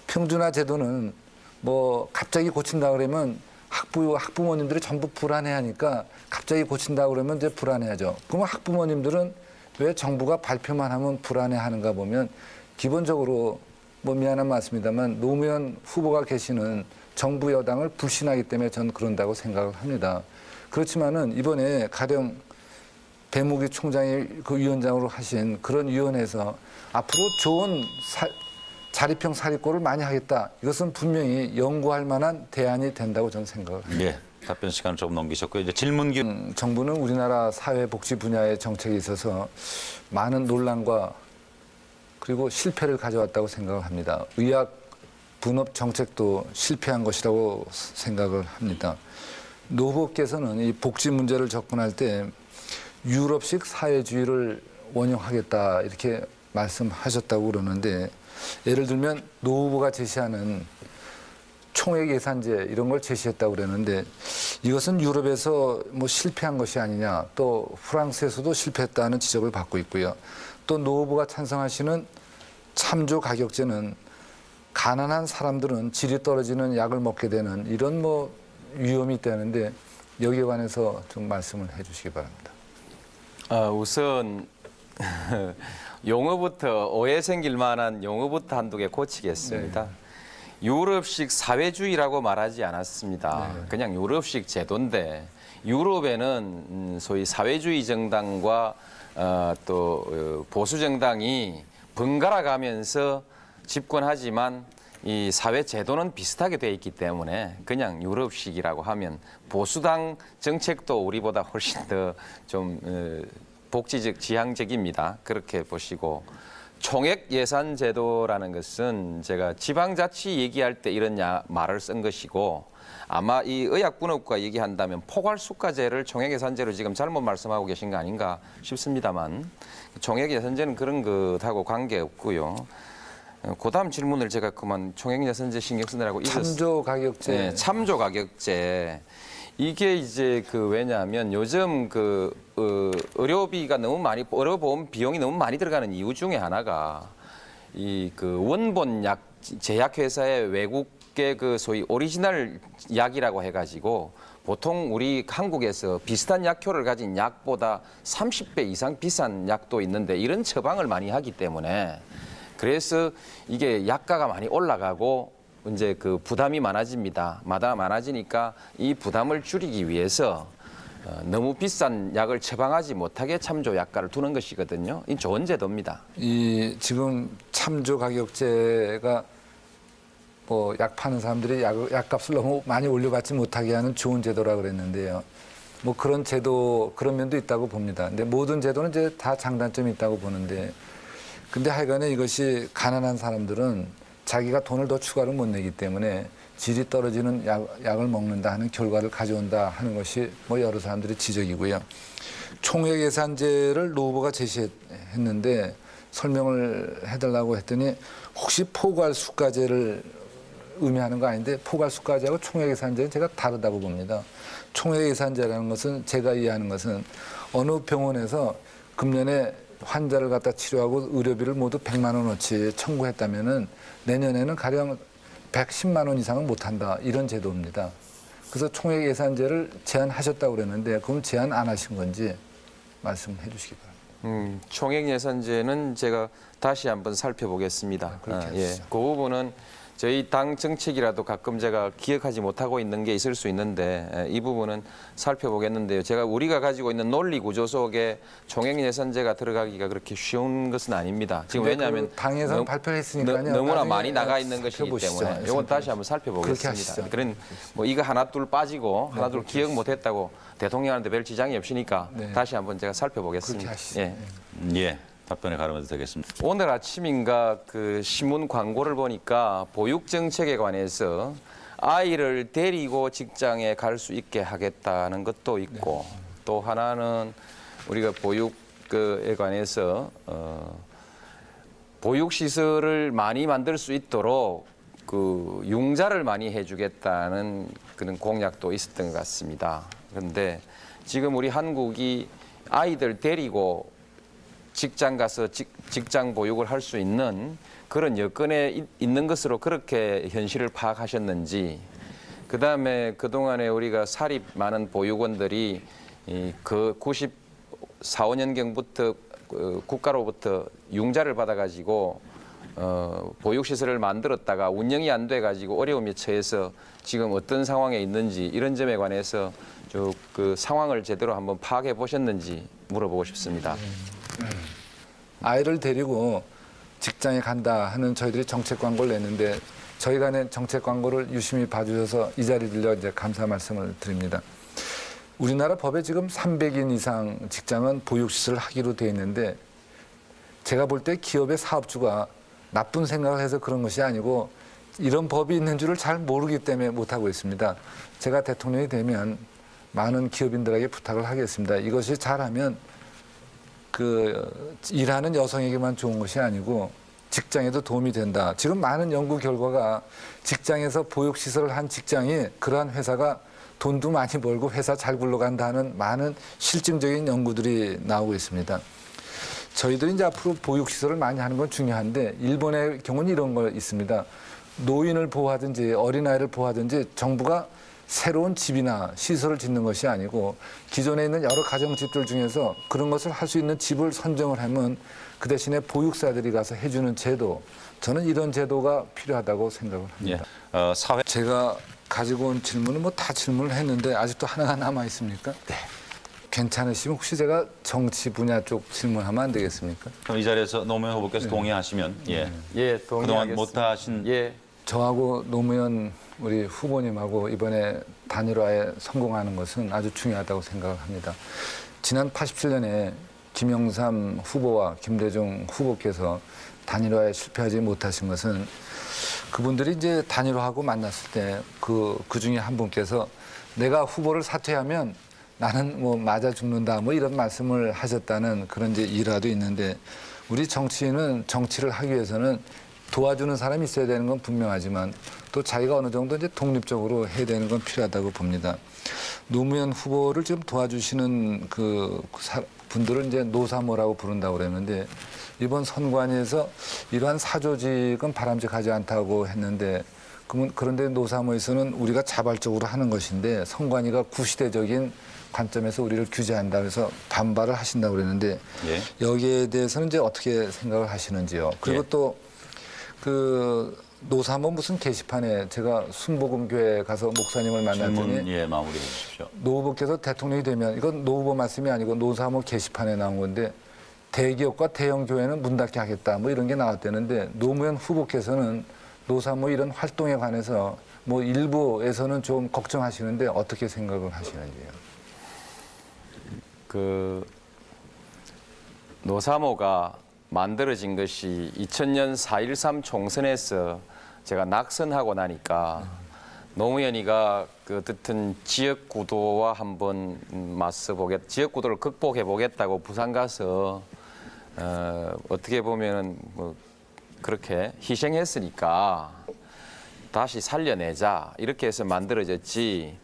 평준화 제도는 뭐 갑자기 고친다 그러면 학부모님들이 전부 불안해하니까 갑자기 고친다 그러면 이제 불안해하죠. 그러면 학부모님들은 왜 정부가 발표만 하면 불안해하는가 보면 기본적으로 뭐 미안한 말씀입니다만 노무현 후보가 계시는 정부 여당을 불신하기 때문에 저는 그런다고 생각을 합니다. 그렇지만은 이번에 가령 배무기 총장이 그 위원장으로 하신 그런 위원회에서 앞으로 좋은 자립형 사립고를 많이 하겠다. 이것은 분명히 연구할 만한 대안이 된다고 저는 생각을 합니다. 예, 답변 시간을 조금 넘기셨고요. 이제 질문 기회. 정부는 우리나라 사회복지 분야의 정책에 있어서 많은 논란과 그리고 실패를 가져왔다고 생각을 합니다. 의학 분업 정책도 실패한 것이라고 생각을 합니다. 노 후보께서는 이 복지 문제를 접근할 때 유럽식 사회주의를 원용하겠다 이렇게 말씀하셨다고 그러는데 예를 들면 노 후보가 제시하는 총액 예산제 이런 걸 제시했다고 그러는데 이것은 유럽에서 뭐 실패한 것이 아니냐 또 프랑스에서도 실패했다는 지적을 받고 있고요. 또 노 후보가 찬성하시는 참조 가격제는 가난한 사람들은 질이 떨어지는 약을 먹게 되는 이런 뭐 위험이 있다는데 여기에 관해서 좀 말씀을 해주시기 바랍니다. 우선 용어부터 오해 생길 만한 용어부터 한두 개 고치겠습니다. 유럽식 사회주의라고 말하지 않았습니다. 그냥 유럽식 제도인데 유럽에는 소위 사회주의 정당과 또 보수 정당이 번갈아 가면서 집권하지만 이 사회 제도는 비슷하게 돼 있기 때문에 그냥 유럽식이라고 하면 보수당 정책도 우리보다 훨씬 더 좀 복지적 지향적입니다. 그렇게 보시고 총액 예산 제도라는 것은 제가 지방자치 얘기할 때 이런 말을 쓴 것이고 아마 이 의학분업과 얘기한다면 포괄수가제를 총액예산제로 지금 잘못 말씀하고 계신 거 아닌가 싶습니다만 총액예산제는 그런 것하고 관계없고요. 그다음 질문을 제가 그만 총액예산제 신경 쓰느라고 참조가격제. 네, 참조가격제. 이게 이제 왜냐하면 요즘 의료비가 너무 많이 의료보험 비용이 너무 많이 들어가는 이유 중에 하나가 이 원본 약 제약회사의 외국계 소위 오리지널 약이라고 해가지고 보통 우리 한국에서 비슷한 약효를 가진 약보다 30배 이상 비싼 약도 있는데 이런 처방을 많이 하기 때문에 그래서 이게 약가가 많이 올라가고 이제 부담이 많아집니다. 많아지니까 이 부담을 줄이기 위해서 너무 비싼 약을 처방하지 못하게 참조 약가를 두는 것이거든요. 이 좋은 제도입니다. 이 지금 참조 가격제가 뭐 약 파는 사람들이 약값을 너무 많이 올려받지 못하게 하는 좋은 제도라 그랬는데요. 뭐 그런 제도 그런 면도 있다고 봅니다. 근데 모든 제도는 이제 다 장단점이 있다고 보는데 근데 하여간에 이것이 가난한 사람들은 자기가 돈을 더 추가로 못 내기 때문에 질이 떨어지는 약을 먹는다 하는 결과를 가져온다 하는 것이 뭐 여러 사람들의 지적이고요. 총액 예산제를 노 후보가 제시했는데 설명을 해달라고 했더니 혹시 포괄수가제를 의미하는 거 아닌데 포괄수가제하고 총액 예산제는 제가 다르다고 봅니다. 총액 예산제라는 것은 제가 이해하는 것은 어느 병원에서 금년에 환자를 갖다 치료하고 의료비를 모두 100만 원어치 청구했다면은 내년에는 가령 110만 원 이상은 못한다 이런 제도입니다. 그래서 총액 예산제를 제안하셨다고 그랬는데 그럼 제안 안 하신 건지 말씀해 주시기 바랍니다. 총액 예산제는 제가 다시 한번 살펴보겠습니다. 그렇게 하시죠. 그 부분은 저희 당 정책이라도 가끔 제가 기억하지 못하고 있는 게 있을 수 있는데 이 부분은 살펴보겠는데요. 제가 우리가 가지고 있는 논리 구조 속에 총액 예산제가 들어가기가 그렇게 쉬운 것은 아닙니다. 지금 왜냐하면 당에서 발표를 했으니까요. 너무나 많이 나가 있는 것이기 살펴보시죠. 때문에 이건 다시 한번 살펴보겠습니다. 그런 뭐 이거 하나둘 빠지고 하나둘 기억 못했다고 대통령한테 별 지장이 없으니까 다시 한번 제가 살펴보겠습니다. 그렇게 하시죠. 예. 예, 답변에 가름해도 되겠습니다. 오늘 아침인가 신문 광고를 보니까 보육 정책에 관해서 아이를 데리고 직장에 갈 수 있게 하겠다는 것도 있고 또 하나는 우리가 보육에 관해서 보육 시설을 많이 만들 수 있도록 융자를 많이 해주겠다는 그런 공약도 있었던 것 같습니다. 그런데 지금 우리 한국이 아이들 데리고 직장 가서 직장 보육을 할 수 있는 그런 여건에 있는 것으로 그렇게 현실을 파악하셨는지, 그다음에 그동안에 우리가 사립 많은 보육원들이 그 94, 5년경부터 국가로부터 융자를 받아가지고 보육시설을 만들었다가 운영이 안 돼가지고 어려움에 처해서 지금 어떤 상황에 있는지 이런 점에 관해서 그 상황을 제대로 한번 파악해 보셨는지 물어보고 싶습니다. 아이를 데리고 직장에 간다 하는 저희들이 정책 광고를 냈는데 저희가 낸 정책 광고를 유심히 봐주셔서 이 자리 들려 이제 감사 말씀을 드립니다. 우리나라 법에 지금 300인 이상 직장은 보육시설을 하기로 돼 있는데 제가 볼 때 기업의 사업주가 나쁜 생각을 해서 그런 것이 아니고 이런 법이 있는 줄을 잘 모르기 때문에 못하고 있습니다. 제가 대통령이 되면 많은 기업인들에게 부탁을 하겠습니다. 이것이 잘하면 일하는 여성에게만 좋은 것이 아니고 직장에도 도움이 된다. 지금 많은 연구 결과가 직장에서 보육시설을 한 직장이 그러한 회사가 돈도 많이 벌고 회사 잘 굴러간다는 많은 실증적인 연구들이 나오고 있습니다. 저희들이 이제 앞으로 보육시설을 많이 하는 건 중요한데 일본의 경우는 이런 거 있습니다. 노인을 보호하든지 어린아이를 보호하든지 정부가 새로운 집이나 시설을 짓는 것이 아니고 기존에 있는 여러 가정집들 중에서 그런 것을 할 수 있는 집을 선정을 하면 그 대신에 보육사들이 가서 해주는 제도, 저는 이런 제도가 필요하다고 생각을 합니다. 사회 제가 가지고 온 질문은 뭐 다 질문을 했는데 아직도 하나가 남아 있습니까? 네. 괜찮으시면 혹시 제가 정치 분야 쪽 질문하면 안 되겠습니까? 그럼 이 자리에서 노무현 후보께서 동의하시면 예, 그동안 동의하겠습니다. 못하신 예, 저하고 노무현 우리 후보님하고 이번에 단일화에 성공하는 것은 아주 중요하다고 생각을 합니다. 지난 87년에 김영삼 후보와 김대중 후보께서 단일화에 실패하지 못하신 것은 그분들이 이제 단일화하고 만났을 때 그 중에 한 분께서 내가 후보를 사퇴하면 나는 뭐 맞아 죽는다 뭐 이런 말씀을 하셨다는 그런 이제 일화도 있는데 우리 정치인은 정치를 하기 위해서는 도와주는 사람이 있어야 되는 건 분명하지만 또 자기가 어느 정도 이제 독립적으로 해야 되는 건 필요하다고 봅니다. 노무현 후보를 지금 도와주시는 분들을 이제 노사모라고 부른다고 그랬는데 이번 선관위에서 이러한 사조직은 바람직하지 않다고 했는데 그런데 노사모에서는 우리가 자발적으로 하는 것인데 선관위가 구시대적인 관점에서 우리를 규제한다 그래서 반발을 하신다고 그랬는데 예. 여기에 대해서는 이제 어떻게 생각을 하시는지요? 그리고 예. 또 노사모 무슨 게시판에 제가 순복음교회 가서 목사님을 만났더니 질문 마무리해 주십시오. 노 후보께서 대통령이 되면 이건 노 후보 말씀이 아니고 노사모 게시판에 나온 건데 대기업과 대형 교회는 문 닫게 하겠다 뭐 이런 게 나왔다는데 노무현 후보께서는 노사모 이런 활동에 관해서 뭐 일부에서는 좀 걱정하시는데 어떻게 생각을 하시는지요? 노사모가 만들어진 것이 2000년 4.13 총선에서 제가 낙선하고 나니까 노무현이가 어떻든 지역 구도와 한번 지역 구도를 극복해 보겠다고 부산 가서 어떻게 보면은 뭐 그렇게 희생했으니까 다시 살려내자 이렇게 해서 만들어졌지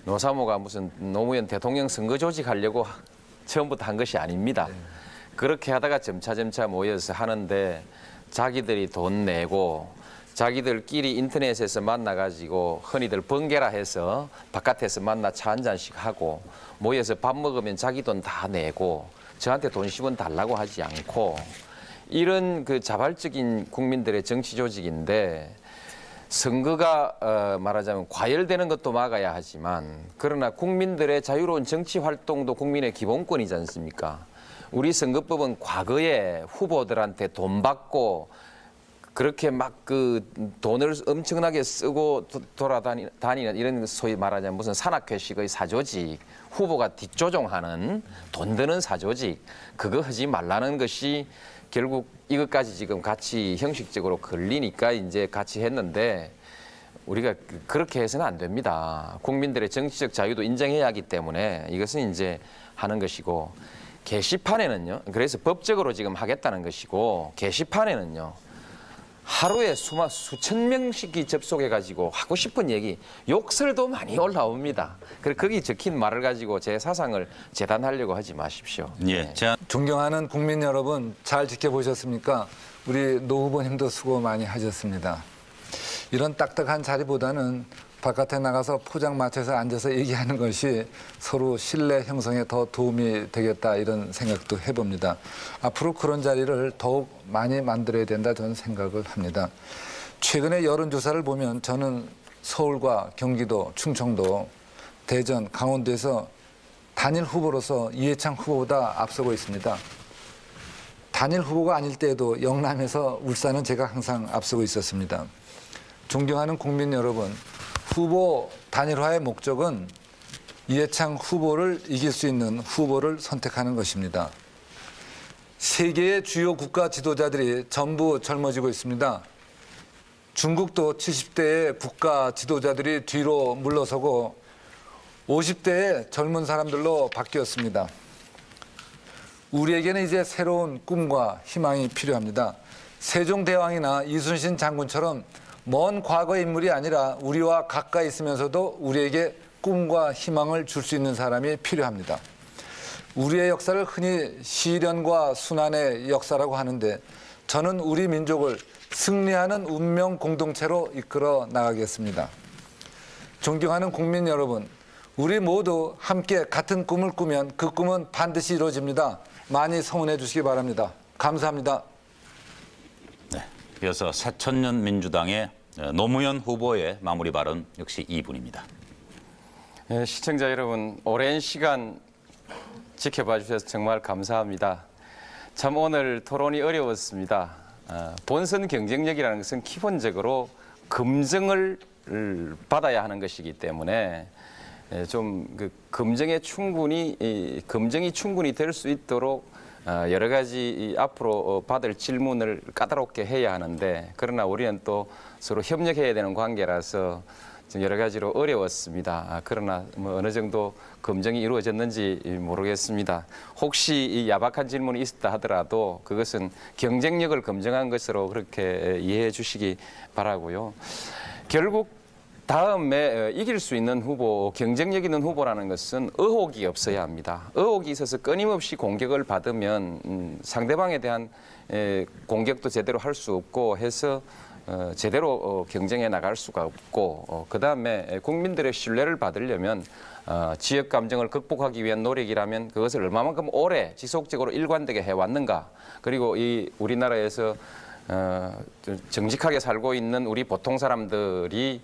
노사모가 무슨 노무현 대통령 선거 조직하려고 처음부터 한 것이 아닙니다. 그렇게 하다가 점차 모여서 하는데 자기들이 돈 내고 자기들끼리 인터넷에서 만나가지고 흔히들 번개라 해서 바깥에서 만나 차 한 잔씩 하고 모여서 밥 먹으면 자기 돈 다 내고 저한테 돈 10원 달라고 하지 않고 이런 자발적인 국민들의 정치 조직인데 선거가 말하자면 과열되는 것도 막아야 하지만 그러나 국민들의 자유로운 정치 활동도 국민의 기본권이지 않습니까? 우리 선거법은 과거에 후보들한테 돈 받고 그렇게 막 돈을 엄청나게 쓰고 돌아다니는 이런 소위 말하자면 무슨 산악회식의 사조직, 후보가 뒷조종하는 돈 드는 사조직, 그거 하지 말라는 것이 결국 이것까지 지금 같이 형식적으로 걸리니까 이제 같이 했는데 우리가 그렇게 해서는 안 됩니다. 국민들의 정치적 자유도 인정해야 하기 때문에 이것은 이제 하는 것이고 게시판에는요. 그래서 법적으로 지금 하겠다는 것이고 게시판에는요. 하루에 수천 명씩이 접속해가지고 하고 싶은 얘기, 욕설도 많이 올라옵니다. 그래서 거기 적힌 말을 가지고 제 사상을 재단하려고 하지 마십시오. 예, 제안 존경하는 국민 여러분 잘 지켜보셨습니까? 우리 노 후보님도 수고 많이 하셨습니다. 이런 딱딱한 자리보다는 바깥에 나가서 포장마차에서 앉아서 얘기하는 것이 서로 신뢰 형성에 더 도움이 되겠다 이런 생각도 해봅니다. 앞으로 그런 자리를 더욱 많이 만들어야 된다 저는 생각을 합니다. 최근에 여론조사를 보면 저는 서울과 경기도, 충청도, 대전, 강원도에서 단일 후보로서 이해창 후보보다 앞서고 있습니다. 단일 후보가 아닐 때에도 영남에서 울산은 제가 항상 앞서고 있었습니다. 존경하는 국민 여러분, 후보 단일화의 목적은 이해창 후보를 이길 수 있는 후보를 선택하는 것입니다. 세계의 주요 국가 지도자들이 전부 젊어지고 있습니다. 중국도 70대의 국가 지도자들이 뒤로 물러서고 50대의 젊은 사람들로 바뀌었습니다. 우리에게는 이제 새로운 꿈과 희망이 필요합니다. 세종대왕이나 이순신 장군처럼 먼 과거의 인물이 아니라 우리와 가까이 있으면서도 우리에게 꿈과 희망을 줄 수 있는 사람이 필요합니다. 우리의 역사를 흔히 시련과 순환의 역사라고 하는데 저는 우리 민족을 승리하는 운명 공동체로 이끌어 나가겠습니다. 존경하는 국민 여러분, 우리 모두 함께 같은 꿈을 꾸면 그 꿈은 반드시 이루어집니다. 많이 성원해 주시기 바랍니다. 감사합니다. 네, 이어서 새천년 민주당의 노무현 후보의 마무리 발언 역시 이분입니다. 예, 시청자 여러분, 오랜 시간 지켜봐 주셔서 정말 감사합니다. 참 오늘 토론이 어려웠습니다. 본선 경쟁력이라는 것은 기본적으로 검증을 받아야 하는 것이기 때문에 좀 그 검증이 충분히 될 수 있도록 여러 가지 앞으로 받을 질문을 까다롭게 해야 하는데, 그러나 우리는 또 서로 협력해야 되는 관계라서 좀 여러 가지로 어려웠습니다. 그러나 뭐 어느 정도 검증이 이루어졌는지 모르겠습니다. 혹시 이 야박한 질문이 있었다 하더라도 그것은 경쟁력을 검증한 것으로 그렇게 이해해 주시기 바라고요. 결국 다음에 이길 수 있는 후보, 경쟁력 있는 후보라는 것은 의혹이 없어야 합니다. 의혹이 있어서 끊임없이 공격을 받으면 상대방에 대한 공격도 제대로 할 수 없고 해서 제대로 경쟁해 나갈 수가 없고, 그다음에 국민들의 신뢰를 받으려면 지역 감정을 극복하기 위한 노력이라면 그것을 얼마만큼 오래 지속적으로 일관되게 해왔는가, 그리고 이 우리나라에서 정직하게 살고 있는 우리 보통 사람들이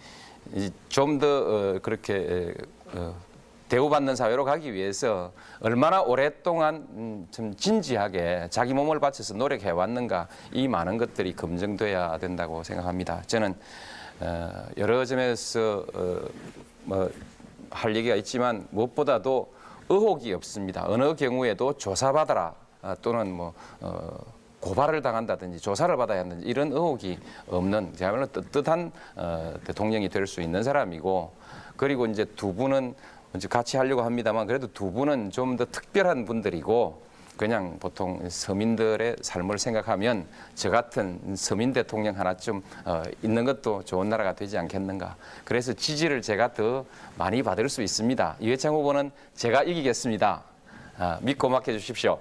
좀 더 그렇게 대우받는 사회로 가기 위해서 얼마나 오랫동안 좀 진지하게 자기 몸을 바쳐서 노력해 왔는가, 이 많은 것들이 검증돼야 된다고 생각합니다. 저는 여러 점에서 뭐 할 얘기가 있지만 무엇보다도 의혹이 없습니다. 어느 경우에도 조사받아라 또는 뭐 고발을 당한다든지 조사를 받아야 한다든지 이런 의혹이 없는, 제야말로 떳떳한 대통령이 될 수 있는 사람이고, 그리고 이제 두 분은 이제 같이 하려고 합니다만 그래도 두 분은 좀 더 특별한 분들이고, 그냥 보통 서민들의 삶을 생각하면 저 같은 서민 대통령 하나쯤 있는 것도 좋은 나라가 되지 않겠는가. 그래서 지지를 제가 더 많이 받을 수 있습니다. 이회창 후보는 제가 이기겠습니다. 믿고 맡겨주십시오.